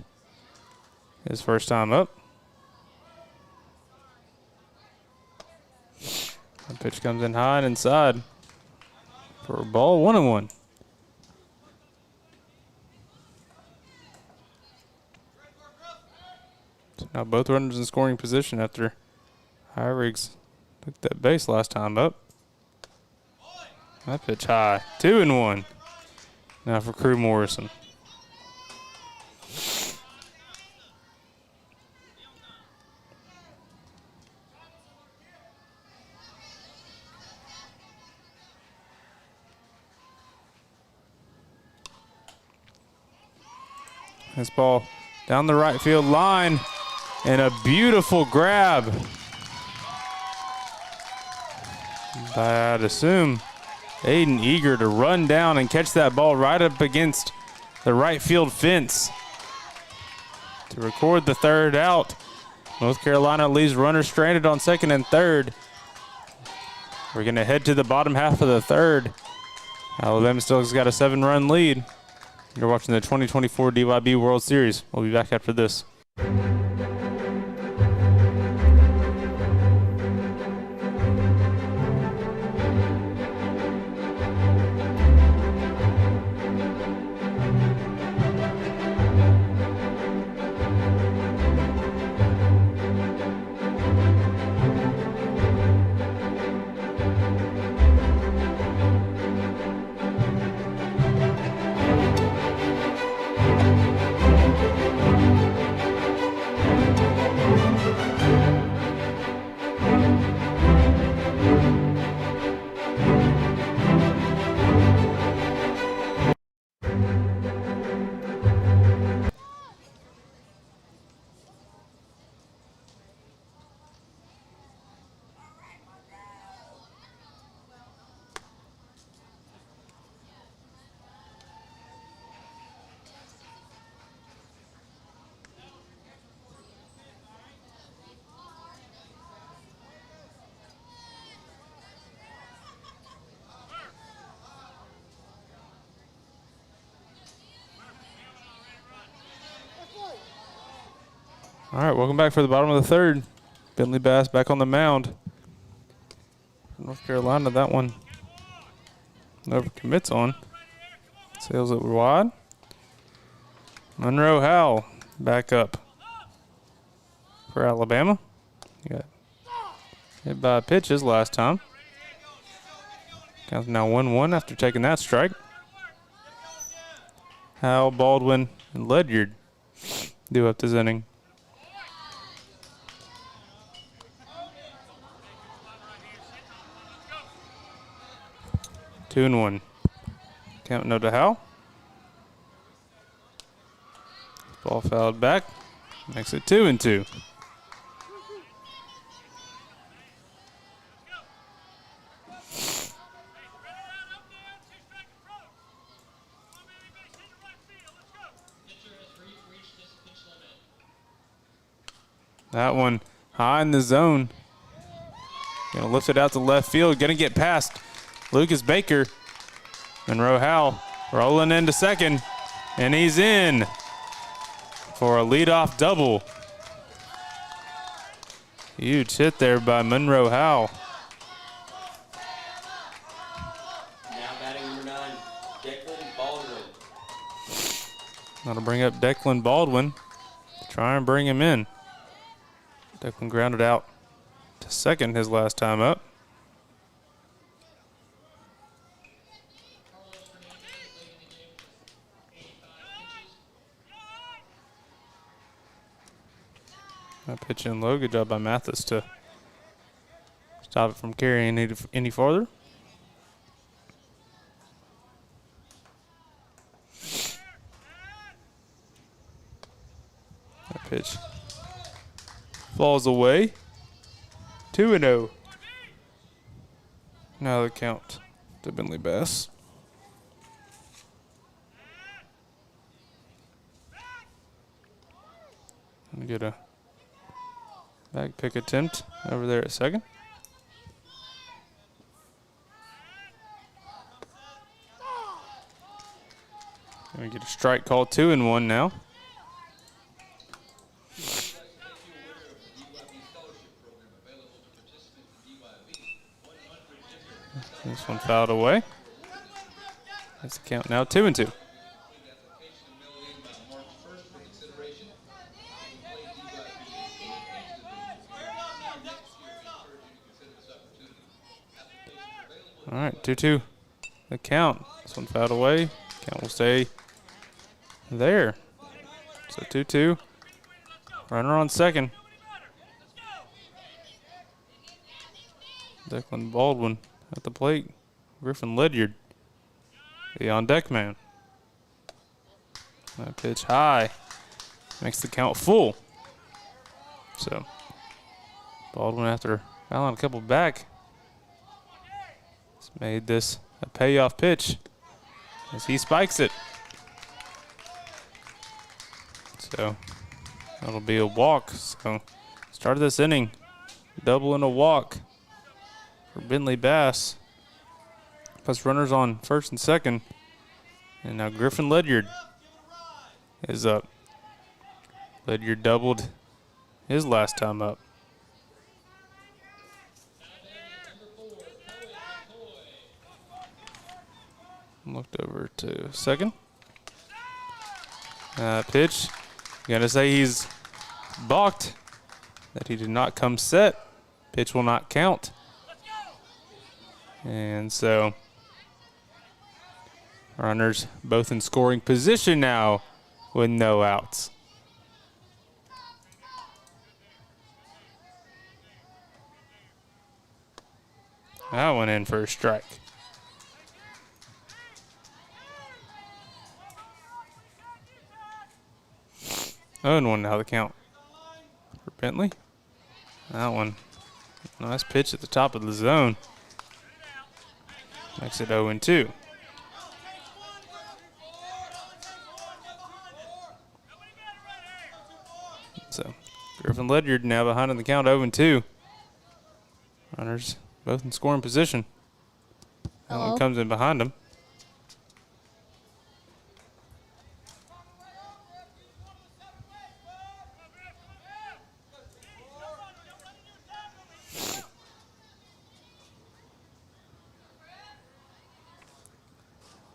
Speaker 1: his first time up. The pitch comes in high and inside for a ball, 1-1. So now both runners in scoring position after Hyriggs took that base last time up. That pitch high, 2-1. Now for Crew Morrison. This ball down the right field line, and a beautiful grab by, I'd assume, Aiden, eager to run down and catch that ball right up against the right field fence to record the third out. North Carolina leaves runners stranded on second and third. We're going to head to the bottom half of the third. Alabama still has got a 7-run lead. You're watching the 2024 DYB World Series. We'll be back after this. All right, welcome back for the bottom of the third. Bentley Bass back on the mound. North Carolina, that one never commits on. Sails it wide. Monroe Howell back up for Alabama. He got hit by pitches last time. Counts now 1-1 after taking that strike. Howell, Baldwin, and Ledyard do up this inning. 2-1. Count no to Howell. Ball fouled back. Makes it 2-2. That one high in the zone. Gonna lift it out to left field. Gonna get past Lucas Baker. Monroe Howell rolling into second, and he's in for a leadoff double. Huge hit there by Monroe Howell.
Speaker 2: Now batting number 9, Declan Baldwin.
Speaker 1: That'll bring up Declan Baldwin to try and bring him in. Declan grounded out to second his last time up. That pitch in low. Good job by Mathis to stop it from carrying any farther. That pitch falls away. 2-0. Now the count to Bentley Bass. And get a back pick attempt over there at second. Gonna get a strike call, 2-1 now. This one fouled away. That's the count now, 2-2. All right, 2-2. The count. This one fouled away. Count will stay there. So 2-2. Runner on second. Declan Baldwin at the plate. Griffin Ledyard, the on deck man. That pitch high makes the count full. So Baldwin, after fouling a couple back, has made this a payoff pitch as he spikes it. So that'll be a walk. So start of this inning, double and a walk for Bentley Bass. Plus runners on first and second. And now Griffin Ledyard is up. Ledyard doubled his last time up. Looked over to second. Pitch. Gotta say he's balked that he did not come set. Pitch will not count. And so runners both in scoring position now with no outs. That one in for a strike. 0-1 now the count for Bentley. That one, nice pitch at the top of the zone. Makes it 0-2. So Griffin Ledyard now behind in the count, 0-2. Runners both in scoring position. That one comes in behind him.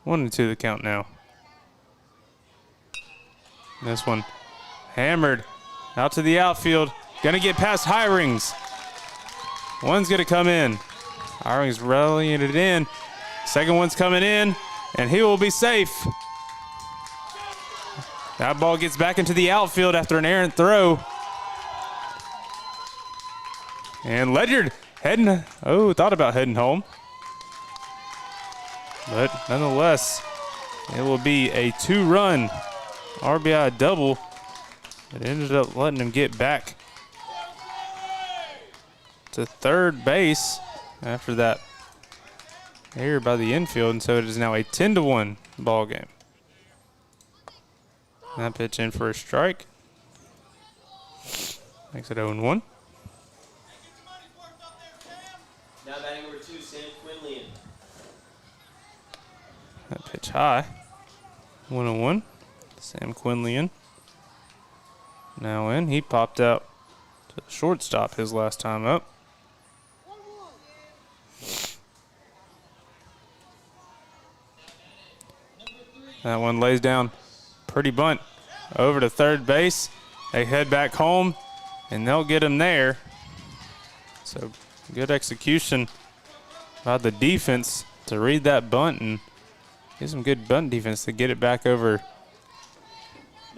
Speaker 1: One and two the count now. This one hammered out to the outfield. Gonna get past Hirings. One's gonna come in. Hirings rallying it in. Second one's coming in, and he will be safe. That ball gets back into the outfield after an errant throw. And Ledyard heading, thought about heading home. But nonetheless, it will be a 2-run RBI double. It ended up letting him get back to third base after that error by the infield, and so it is now a 10-1 ball game. That pitch in for a strike. Makes it 0-1.
Speaker 2: Now batting number 2, Sam Quinlian.
Speaker 1: That pitch high. 1-1. Sam Quinlian now in. He popped out to the shortstop his last time up. That one lays down pretty bunt over to third base. They head back home, and they'll get him there. So good execution by the defense to read that bunt and get some good bunt defense to get it back over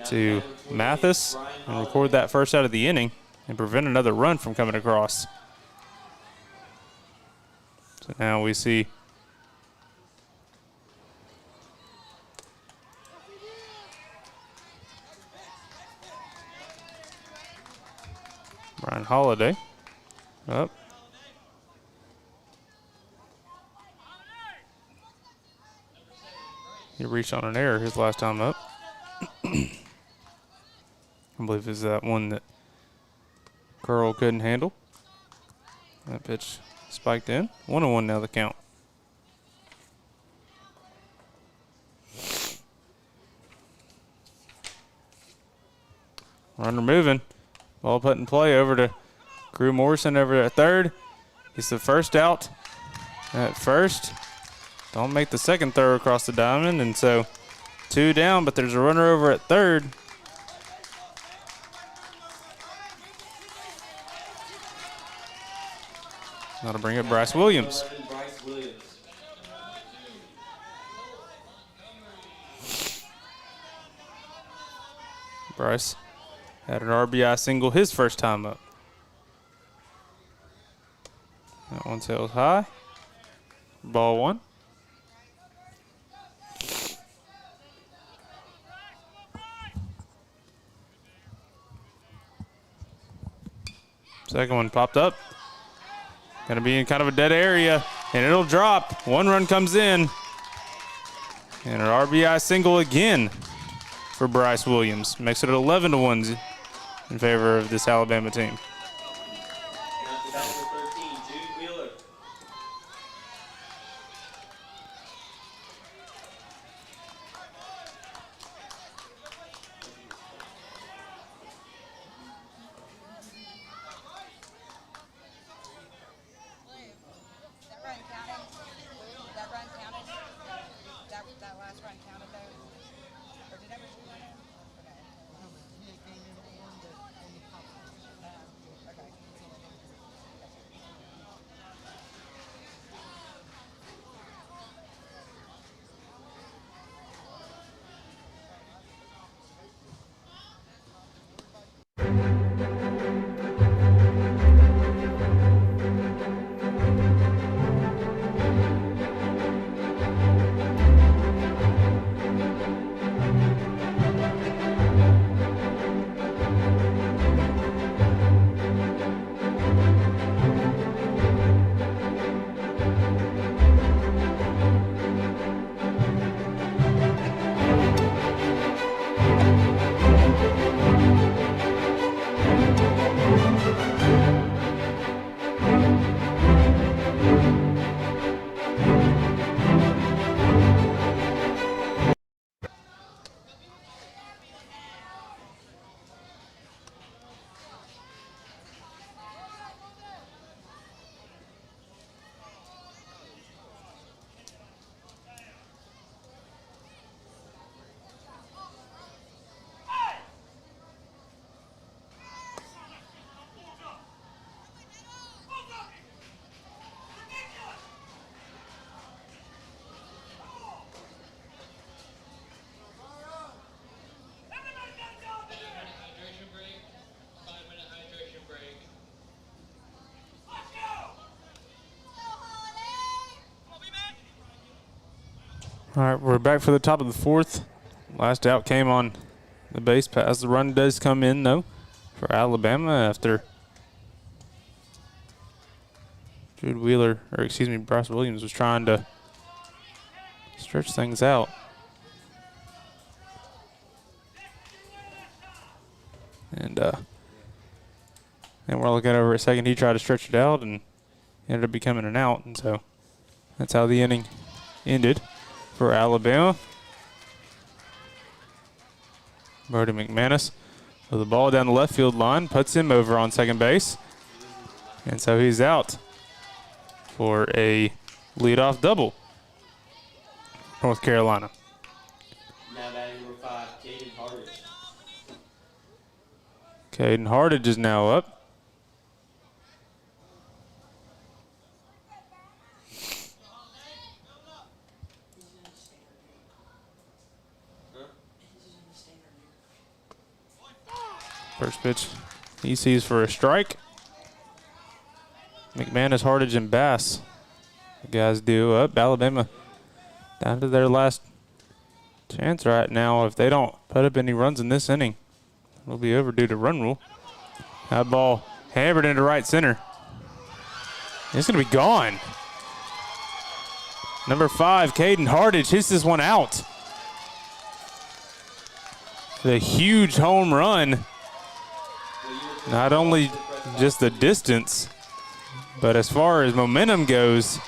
Speaker 1: to Mathis and record that first out of the inning and prevent another run from coming across. So now we see Brian Holiday up. He reached on an error his last time up. I believe it's that one that Curl couldn't handle. That pitch spiked in. 1-1 now the count. Runner moving. Ball put in play over to Crew Morrison over at third. He's the first out at first. don't make the second throw across the diamond, and so 2 down, but there's a runner over at third. That'll bring up Bryce Williams.
Speaker 2: 11, Bryce Williams.
Speaker 1: Bryce had an RBI single his first time up. That one sails high. Ball 1. Second one popped up. Going to be in kind of a dead area, and it'll drop. 1 run comes in. And an RBI single again for Bryce Williams. Makes it 11-1 in favor of this Alabama team.
Speaker 2: Now to bat number 13, Jude Wheeler.
Speaker 4: That run counted? That run counted? That last run counted though? Or did every run? Okay. Okay.
Speaker 1: All right, we're back for the top of the 4th. Last out came on the base pass. The run does come in, though, for Alabama after Jude Wheeler, or excuse me, Bryce Williams was trying to stretch things out. And we're looking over at second. He tried to stretch it out and ended up becoming an out. And so that's how the inning ended for Alabama. Brody McManus with the ball down the left field line, puts him over on second base. And so he's out for a leadoff double. North Carolina.
Speaker 2: Now batting number 5, Caden Hardage.
Speaker 1: Caden Hardage is now up. First pitch he sees for a strike. McManus, Hardage, and Bass. The guys do up. Alabama down to their last chance right now. If they don't put up any runs in this inning, it'll be over due to run rule. That ball hammered into right center. It's going to be gone. Number 5, Caden Hardage hits this one out. The huge home run. Not only just the distance, but as far as momentum goes,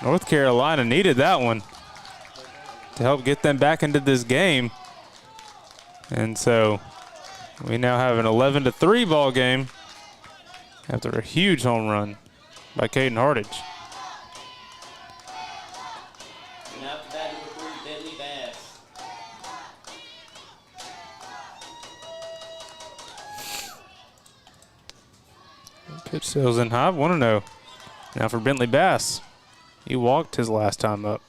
Speaker 1: North Carolina needed that one to help get them back into this game. And so we now have an 11-3 ball game after a huge home run by Caden Hardage. Pitch sails in high, 1-0. Now for Bentley Bass. He walked his last time up.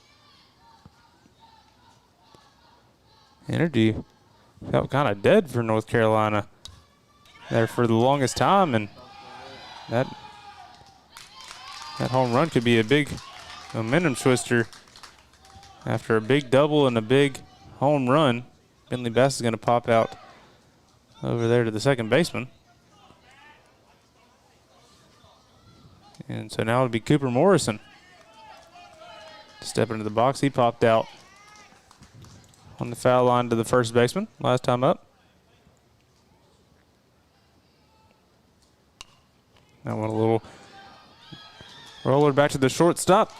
Speaker 1: Energy felt kind of dead for North Carolina there for the longest time, and that home run could be a big momentum twister. After a big double and a big home run, Bentley Bass is going to pop out over there to the second baseman. And so now it'll be Cooper Morrison. Step into the box. He popped out on the foul line to the first baseman last time up. Now one a little roller back to the shortstop.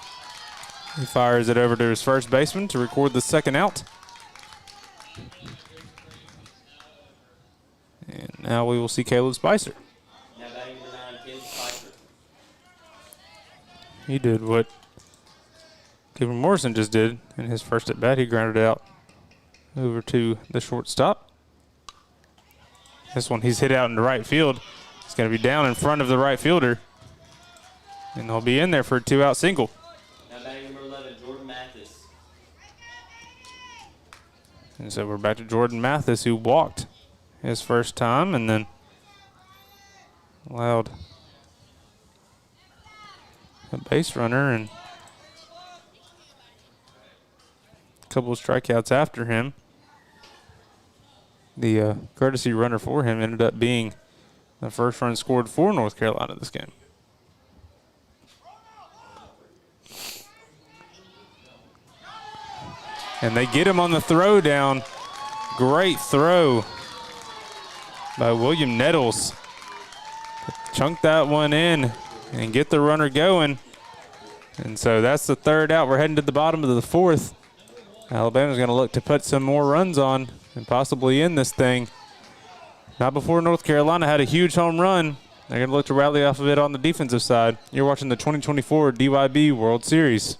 Speaker 1: He fires it over to his first baseman to record the second out. And now we will see Caleb Spicer.
Speaker 2: Now batting number 9, Caleb Spicer.
Speaker 1: He did what Cooper Morrison just did in his first at bat. He grounded it out over to the shortstop. This one he's hit out in the right field. It's going to be down in front of the right fielder. And he'll be in there for a 2-out single.
Speaker 2: Now batting number 11, Jordan Mathis.
Speaker 1: And so we're back to Jordan Mathis, who walked his first time and then allowed a base runner and a couple of strikeouts after him. The courtesy runner for him ended up being the first run scored for North Carolina this game. And they get him on the throw down. Great throw by William Nettles. Chunk that one in and get the runner going. And so that's the third out. We're heading to the bottom of the fourth. Alabama's going to look to put some more runs on and possibly end this thing. Not before North Carolina had a huge home run. They're going to look to rally off of it on the defensive side. You're watching the 2024 DYB World Series.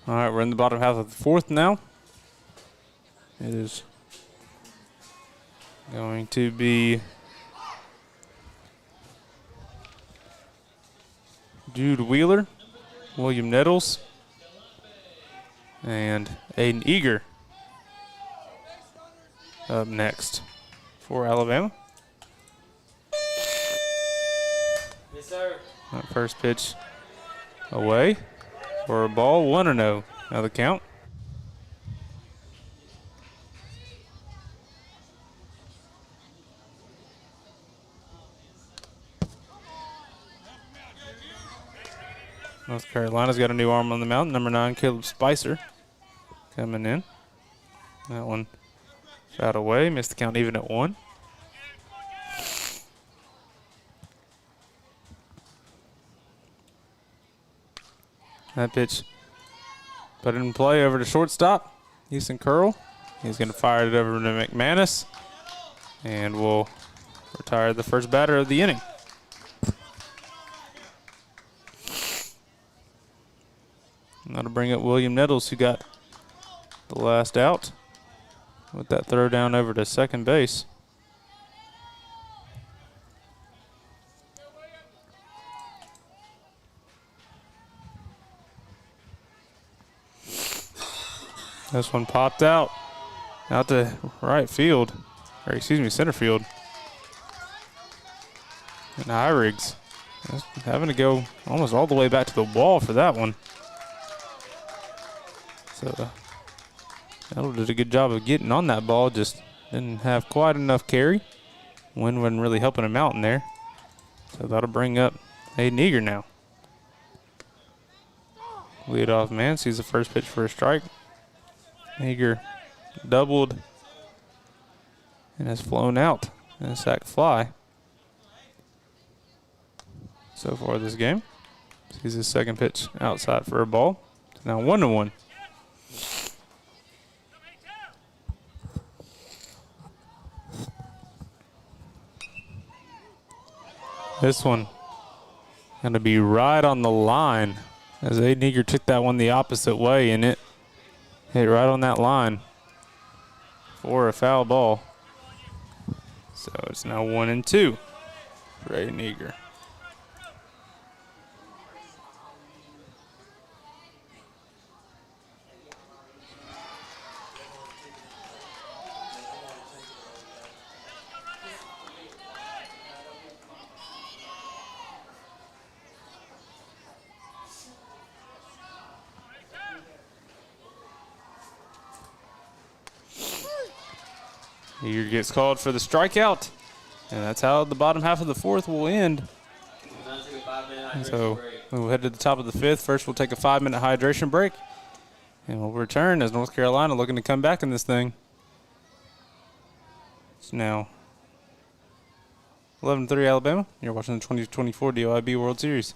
Speaker 1: All right, we're in the bottom half of the fourth now. It is going to be Jude Wheeler, William Nettles, and Aiden Eager up next for Alabama.
Speaker 2: Yes, sir.
Speaker 1: That first pitch away for a ball, 1-0. Now the count. North Carolina's got a new arm on the mound, number 9, Caleb Spicer, coming in. That one fouled away. Missed the count even at 1. That pitch put it in play over to shortstop. Houston Curl. He's going to fire it over to McManus. And will retire the first batter of the inning. And that'll bring up William Nettles, who got the last out with that throw down over to second base. This one popped out to right field, or excuse me, center field. And Iriggs having to go almost all the way back to the wall for that one. So Nettle did a good job of getting on that ball, just didn't have quite enough carry. Wind wasn't really helping him out in there. So that'll bring up Aiden Eager now. Leadoff man sees the first pitch for a strike. Eager doubled and has flown out in a sac fly so far this game. Sees his second pitch outside for a ball. It's now 1-1. This one going to be right on the line as Aiden Eager took that one the opposite way, and it hit right on that line for a foul ball. So it's now 1-2 for Aiden Eager. Eager gets called for the strikeout, and that's how the bottom half of the fourth will end. And so we'll head to the top of the fifth. First, we'll take a 5-minute hydration break, and we'll return as North Carolina looking to come back in this thing. It's now 11-3 Alabama. You're watching the 2024 DYB World Series.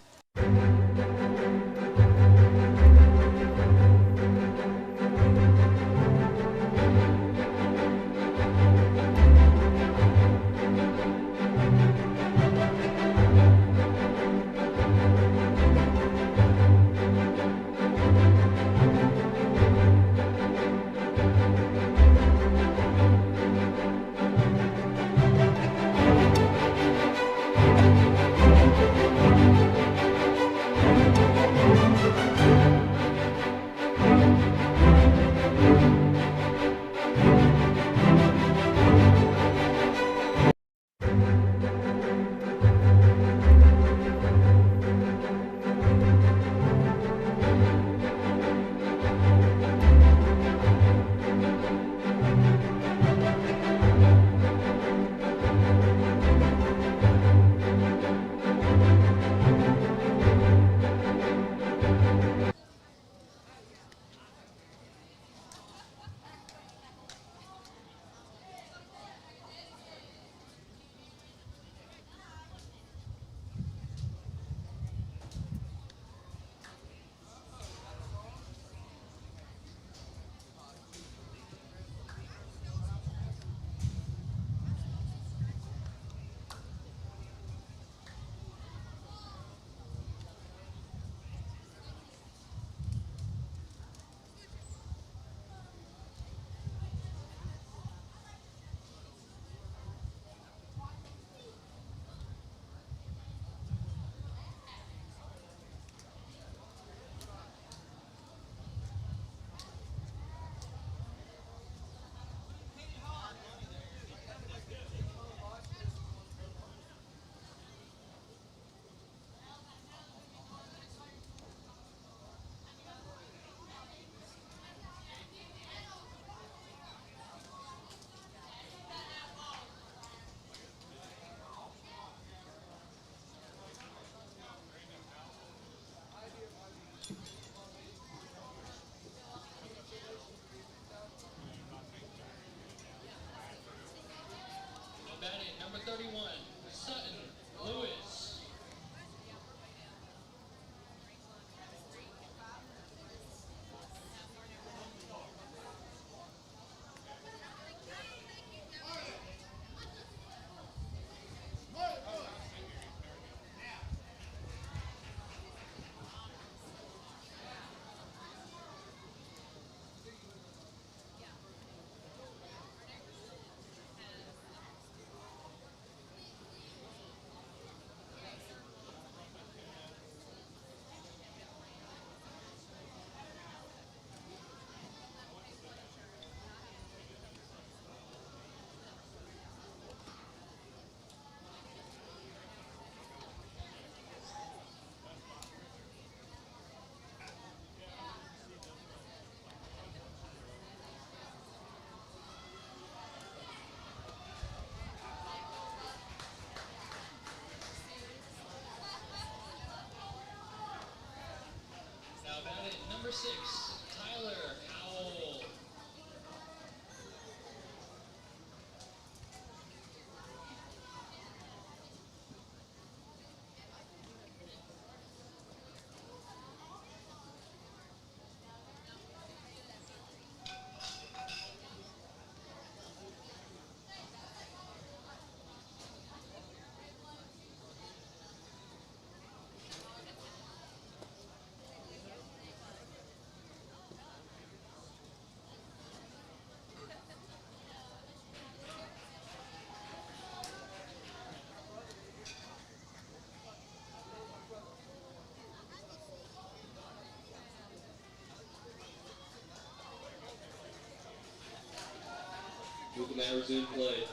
Speaker 2: Welcome back, resume play.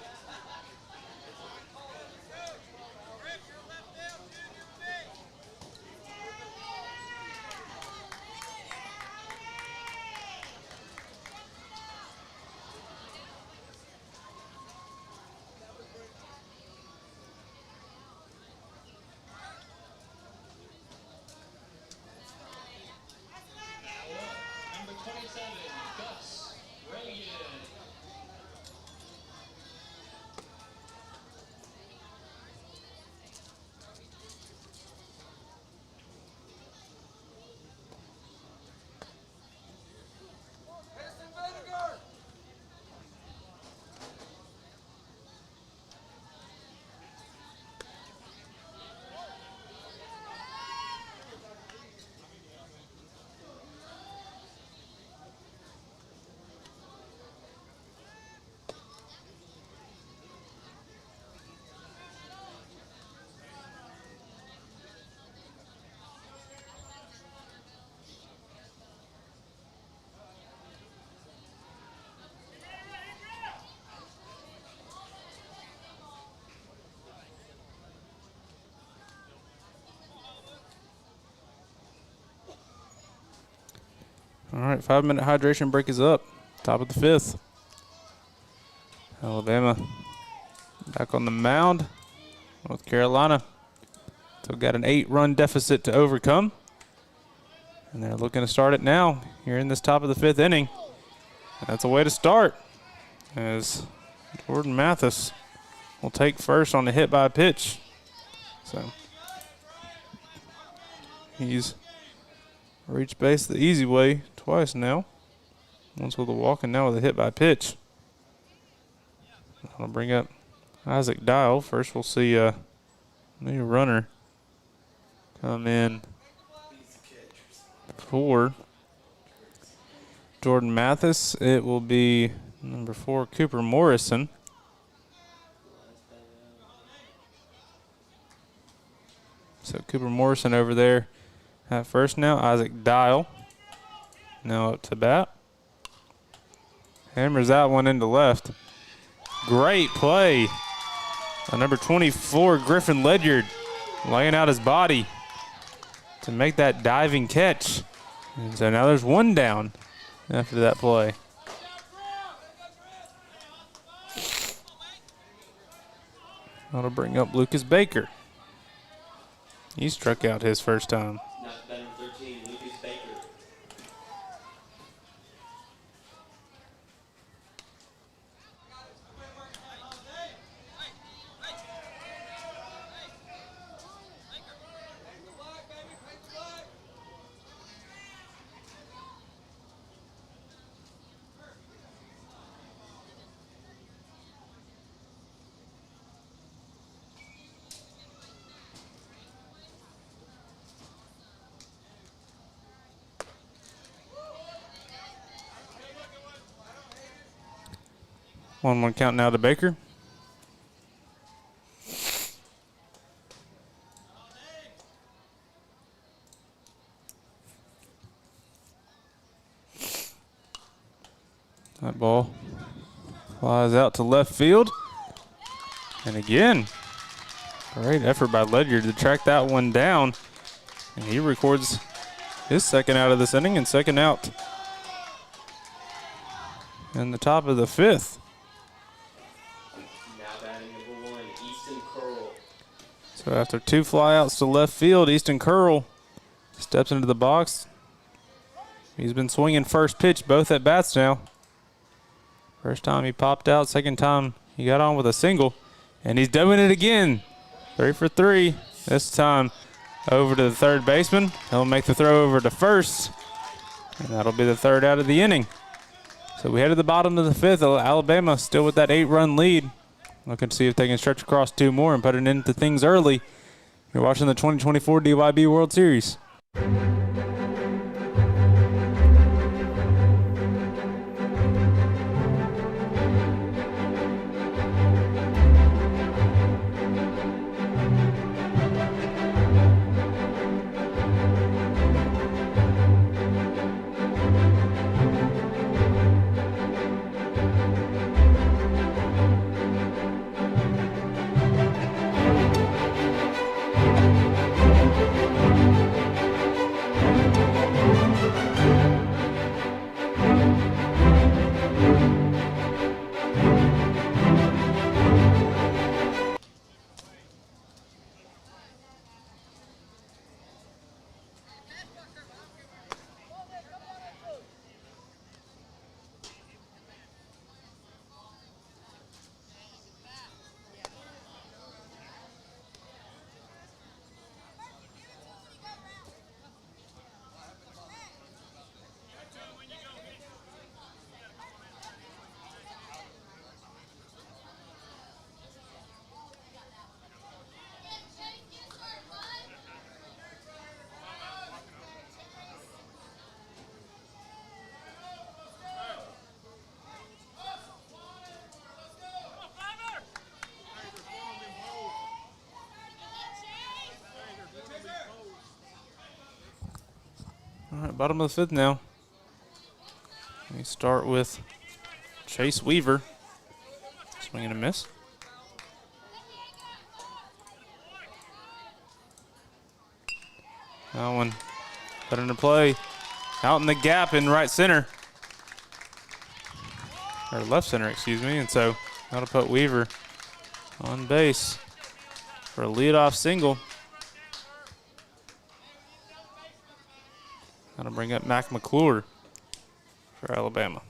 Speaker 5: Number 27, Gus Reagan.
Speaker 1: All right, 5-minute hydration break is up. Top of the 5th. Alabama back on the mound. North Carolina still got an 8-run deficit to overcome. And they're looking to start it now here in this top of the 5th inning. That's a way to start, as Jordan Mathis will take first on the hit by pitch. So he's reached base the easy way twice now. Once with a walk and now with a hit by pitch. I'll bring up Isaac Dial. First we'll see a new runner come in for Jordan Mathis. It will be number 4, Cooper Morrison. So Cooper Morrison over there at first now. Isaac Dial now up to bat. Hammers that one into left. Great play by number 24, Griffin Ledyard, laying out his body to make that diving catch. And so now there's one down after that play. That'll bring up Lucas Baker. He struck out his first time.
Speaker 2: Now to bat number 13, Lucas Baker.
Speaker 1: One count now to Baker. That ball flies out to left field. And again, great effort by Ledyard to track that one down. And he records his second out of this inning and second out in the top of the 5th.
Speaker 2: Now batting number 1, Easton Curl.
Speaker 1: So after 2 flyouts to left field, Easton Curl steps into the box He's been swinging first pitch both at bats now. First time he popped out, second time he got on with a single, and he's doing it again. 3 for 3. This time over to the third baseman. He'll make the throw over to first, and that'll be the third out of the inning. So we head to the bottom of the fifth. Alabama still with that 8-run lead. Looking to see if they can stretch across 2 more and put it into things early. You're watching the 2024 DYB World Series. All right, bottom of the fifth now. We start with Chase Weaver. Swing and a miss. That one put into play. Out in the gap in right center. Or left center, excuse me. And so that'll put Weaver on base for a leadoff single. That'll bring up Mac McClure for Alabama.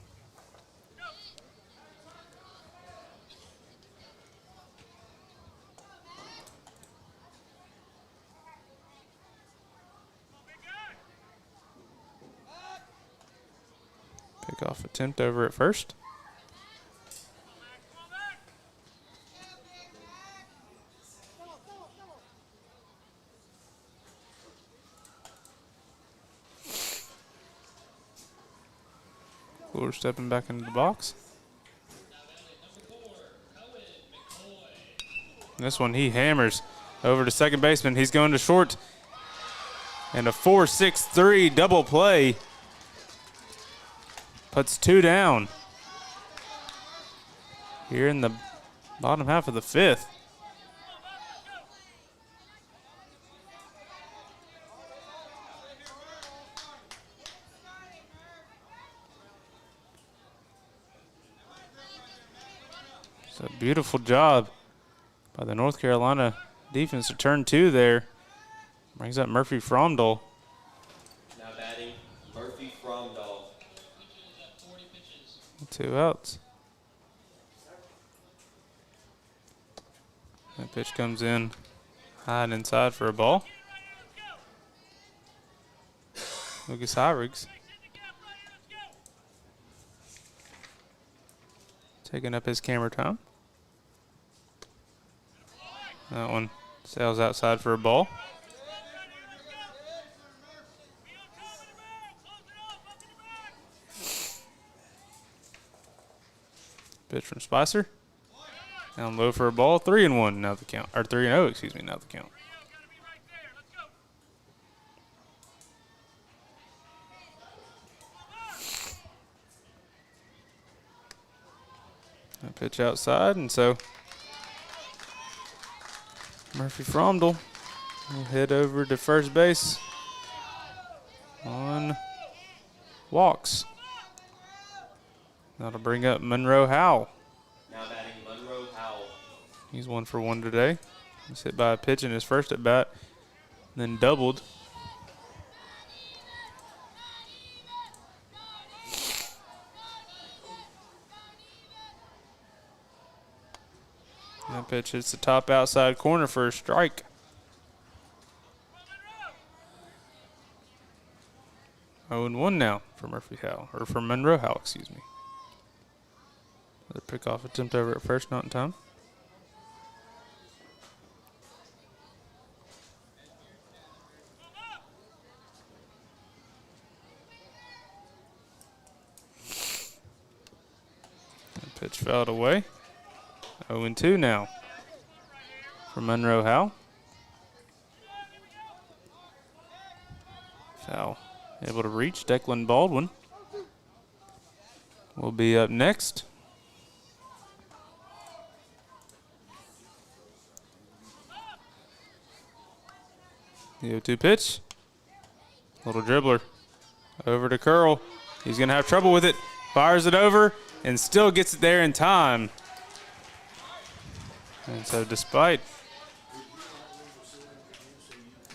Speaker 1: Pickoff attempt over at first. Cooler stepping back into the box. This one he hammers over to second baseman. He's going to short. And a 4-6-3 double play. Puts 2 down. Here in the bottom half of the fifth. It's a beautiful job by the North Carolina defense to turn 2 there. Brings up Murphy Fromdahl.
Speaker 2: Now batting, Murphy Fromdahl.
Speaker 1: 2 outs. That pitch comes in high and inside for a ball. Lucas Hyrigs taking up his camera time. That one sails outside for a ball. Pitch from Spicer. Down low for a ball. 3-1 now the count. Or 3-0, excuse me, now the count. That pitch outside, and so Murphy Fromdahl will head over to first base on walks. That'll bring up Monroe Howell.
Speaker 2: Now batting Monroe Howell.
Speaker 1: He's 1 for 1 today. He's hit by a pitch in his first at bat, then doubled. That pitch hits the top outside corner for a strike. Oh, and 1 now for Murphy Howell, or for Monroe Howell, excuse me. Another pickoff attempt over at first, not in time. That pitch fouled away. 0-2 now for Monroe Howell. Foul able to reach. Declan Baldwin will be up next. The 0-2 pitch. Little dribbler over to Curl. He's going to have trouble with it. Fires it over and still gets it there in time. And so despite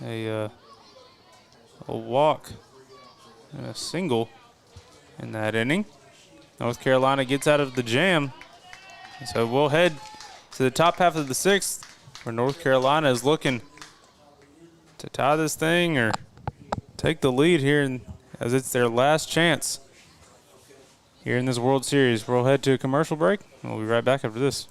Speaker 1: a walk and a single in that inning, North Carolina gets out of the jam. And so we'll head to the top half of the 6th, where North Carolina is looking to tie this thing or take the lead here, as it's their last chance here in this World Series. We'll head to a commercial break, and we'll be right back after this.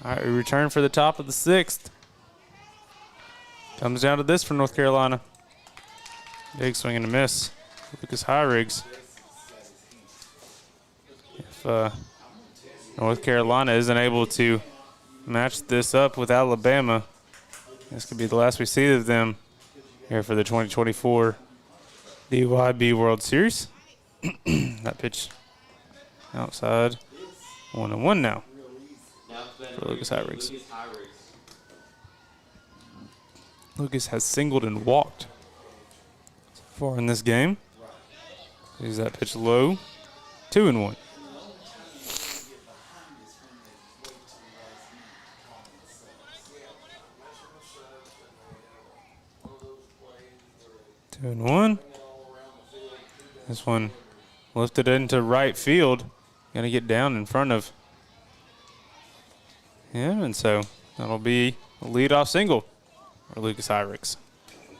Speaker 1: All right, we return for the top of the 6th. Comes down to this for North Carolina. Big swing and a miss. Lucas Hyrigs. If North Carolina isn't able to match this up with Alabama, this could be the last we see of them here for the 2024 DYB World Series. That pitch outside. 1-1 now for Lucas Hyrigs. Lucas has singled and walked so far in this game. Sees that pitch low. 2-1. This one lifted into right field. Gonna get down in front of him, and so that'll be a leadoff single for Lucas Hyrigs.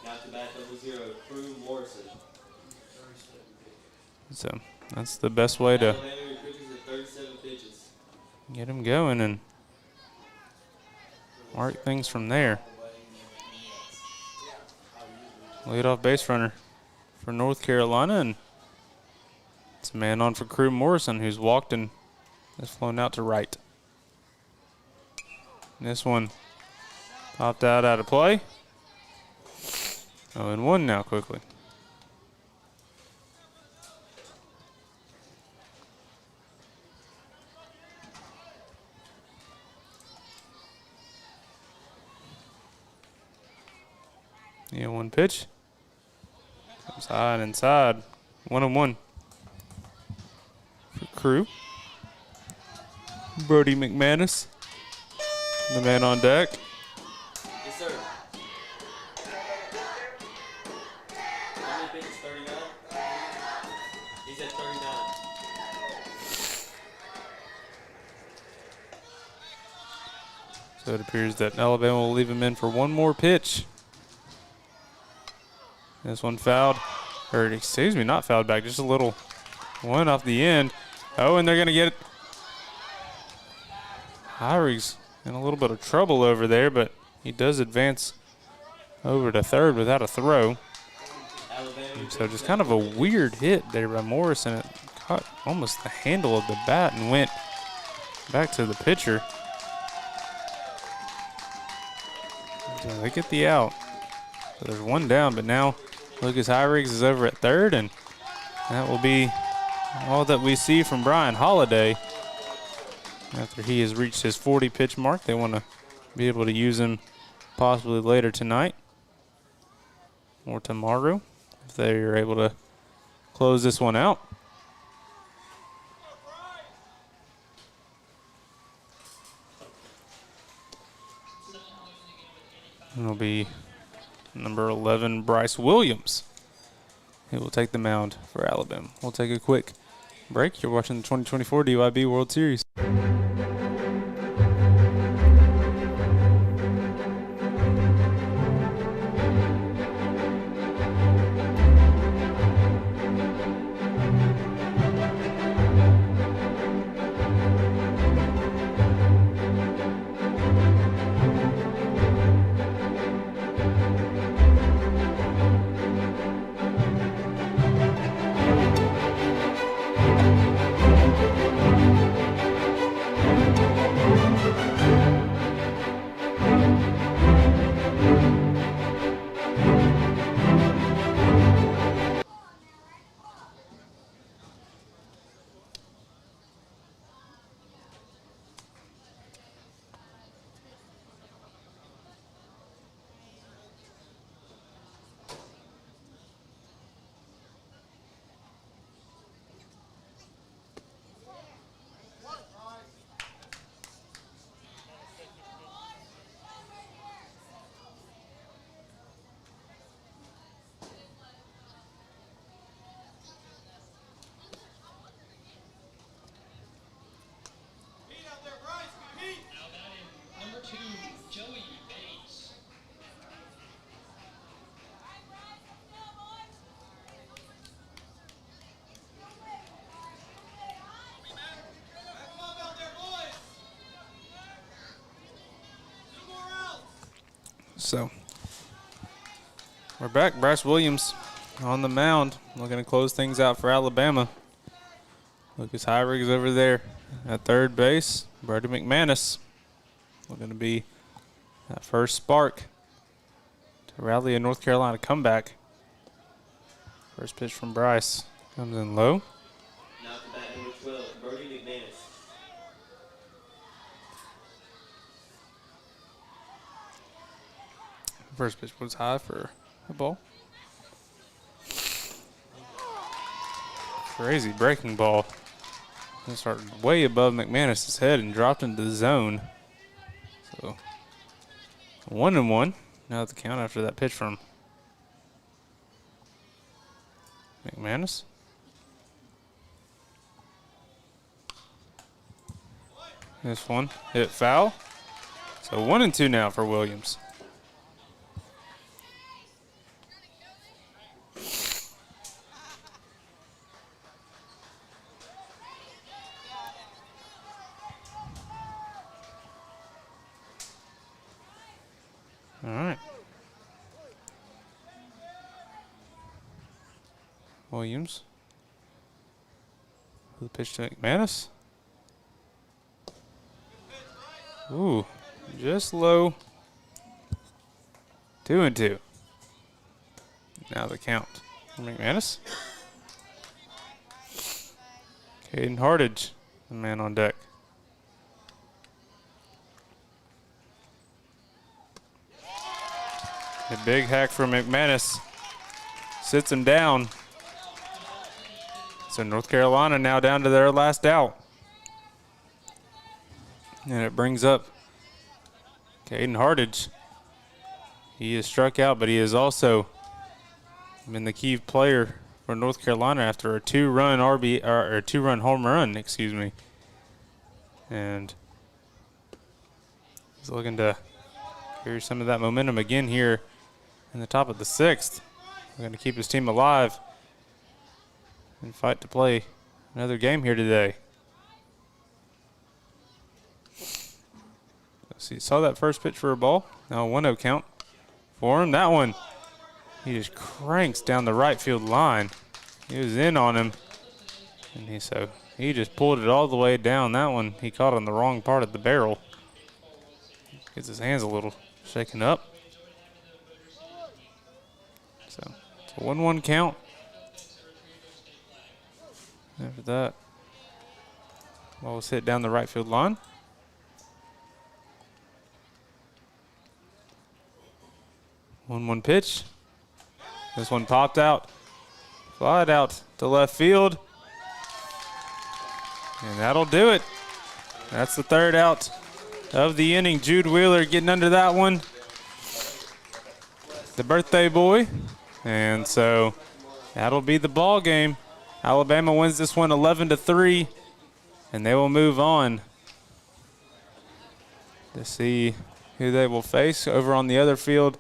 Speaker 2: Now to bat 0-0, Crew Morrison.
Speaker 1: So that's the best way to
Speaker 2: Alabama pitches at 37 pitches.
Speaker 1: get him going and mark things from there. Leadoff base runner for North Carolina, and it's a man on for Crew Morrison, who's walked and has flown out to right. And this one popped out of play. 0-1 now quickly. Yeah, 1 pitch. Comes high and inside. 1-1 for Crew. Brody McManus, the man on deck.
Speaker 2: Yes, sir. How many pitches? 39? He's at 39.
Speaker 1: So it appears that Alabama will leave him in for one more pitch. This one fouled Or excuse me, not fouled back, just a little one off the end. Oh, and they're going to get it. Hyrig's in a little bit of trouble over there, but he does advance over to third without a throw. So just kind of a weird hit there by Morris, and it caught almost the handle of the bat and went back to the pitcher. So they get the out. So there's one down, but now Lucas Hyrigs is over at third, and that will be all that we see from Brian Holiday. After he has reached his 40 pitch mark, they want to be able to use him possibly later tonight or tomorrow if they are able to close this one out. It'll be number 11, Bryce Williams. He will take the mound for Alabama. We'll take a quick break. You're watching the 2024 DYB World Series.
Speaker 5: Now batting number 2, Joey Bates.
Speaker 1: So we're back. Bryce Williams on the mound, looking to close things out for Alabama. Lucas Hyrigs over there at third base. Brody McManus looking to be that first spark to rally a North Carolina comeback. First pitch from Bryce comes in low.
Speaker 2: Now to bat number 12, Brody McManus.
Speaker 1: First pitch was high for a ball. Crazy breaking ball. It started way above McManus' head and dropped into the zone. So 1-1. Now the count after that pitch from McManus. This one hit foul. So 1-2 now for Williams. All right. Williams. The pitch to McManus. Ooh, just low. 2-2. Now the count for McManus. Caden Hartage, the man on deck. A big hack from McManus. Sits him down. So North Carolina now down to their last out. And it brings up Caden Hartage. He is struck out, but he is also been the key player for North Carolina after a two-run home run, excuse me. And he's looking to carry some of that momentum again here in the top of the 6th. We're going to keep his team alive and fight to play another game here today. Let's see, saw that first pitch for a ball. Now a 1-0 count for him. That one, he just cranks down the right field line. He was in on him, and he just pulled it all the way down. That one, he caught on the wrong part of the barrel. Gets his hands a little shaken up. So it's a 1-1 count. After that, ball was hit down the right field line. One pitch. This one popped out. Fly it out to left field. And that'll do it. That's the third out of the inning. Jude Wheeler getting under that one. The birthday boy. And so that'll be the ball game. Alabama wins this one 11-3, and they will move on to see who they will face over on the other field.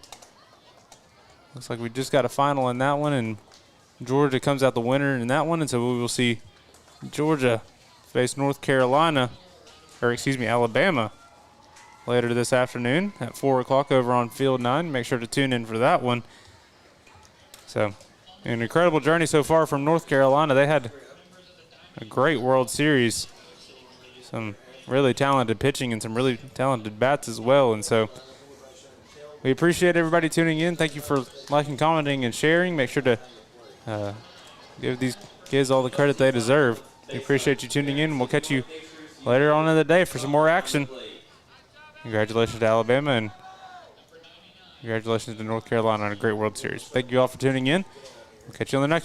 Speaker 1: Looks like we just got a final in that one, and Georgia comes out the winner in that one, and so we will see Georgia face Alabama later this afternoon at 4 o'clock over on Field 9. Make sure to tune in for that one. So, an incredible journey so far from North Carolina. They had a great World Series. Some really talented pitching and some really talented bats as well. And so we appreciate everybody tuning in. Thank you for liking, commenting, and sharing. Make sure to give these kids all the credit they deserve. We appreciate you tuning in. We'll catch you later on in the day for some more action. Congratulations to Alabama, and congratulations to North Carolina on a great World Series. Thank you all for tuning in. We'll catch you on the next one.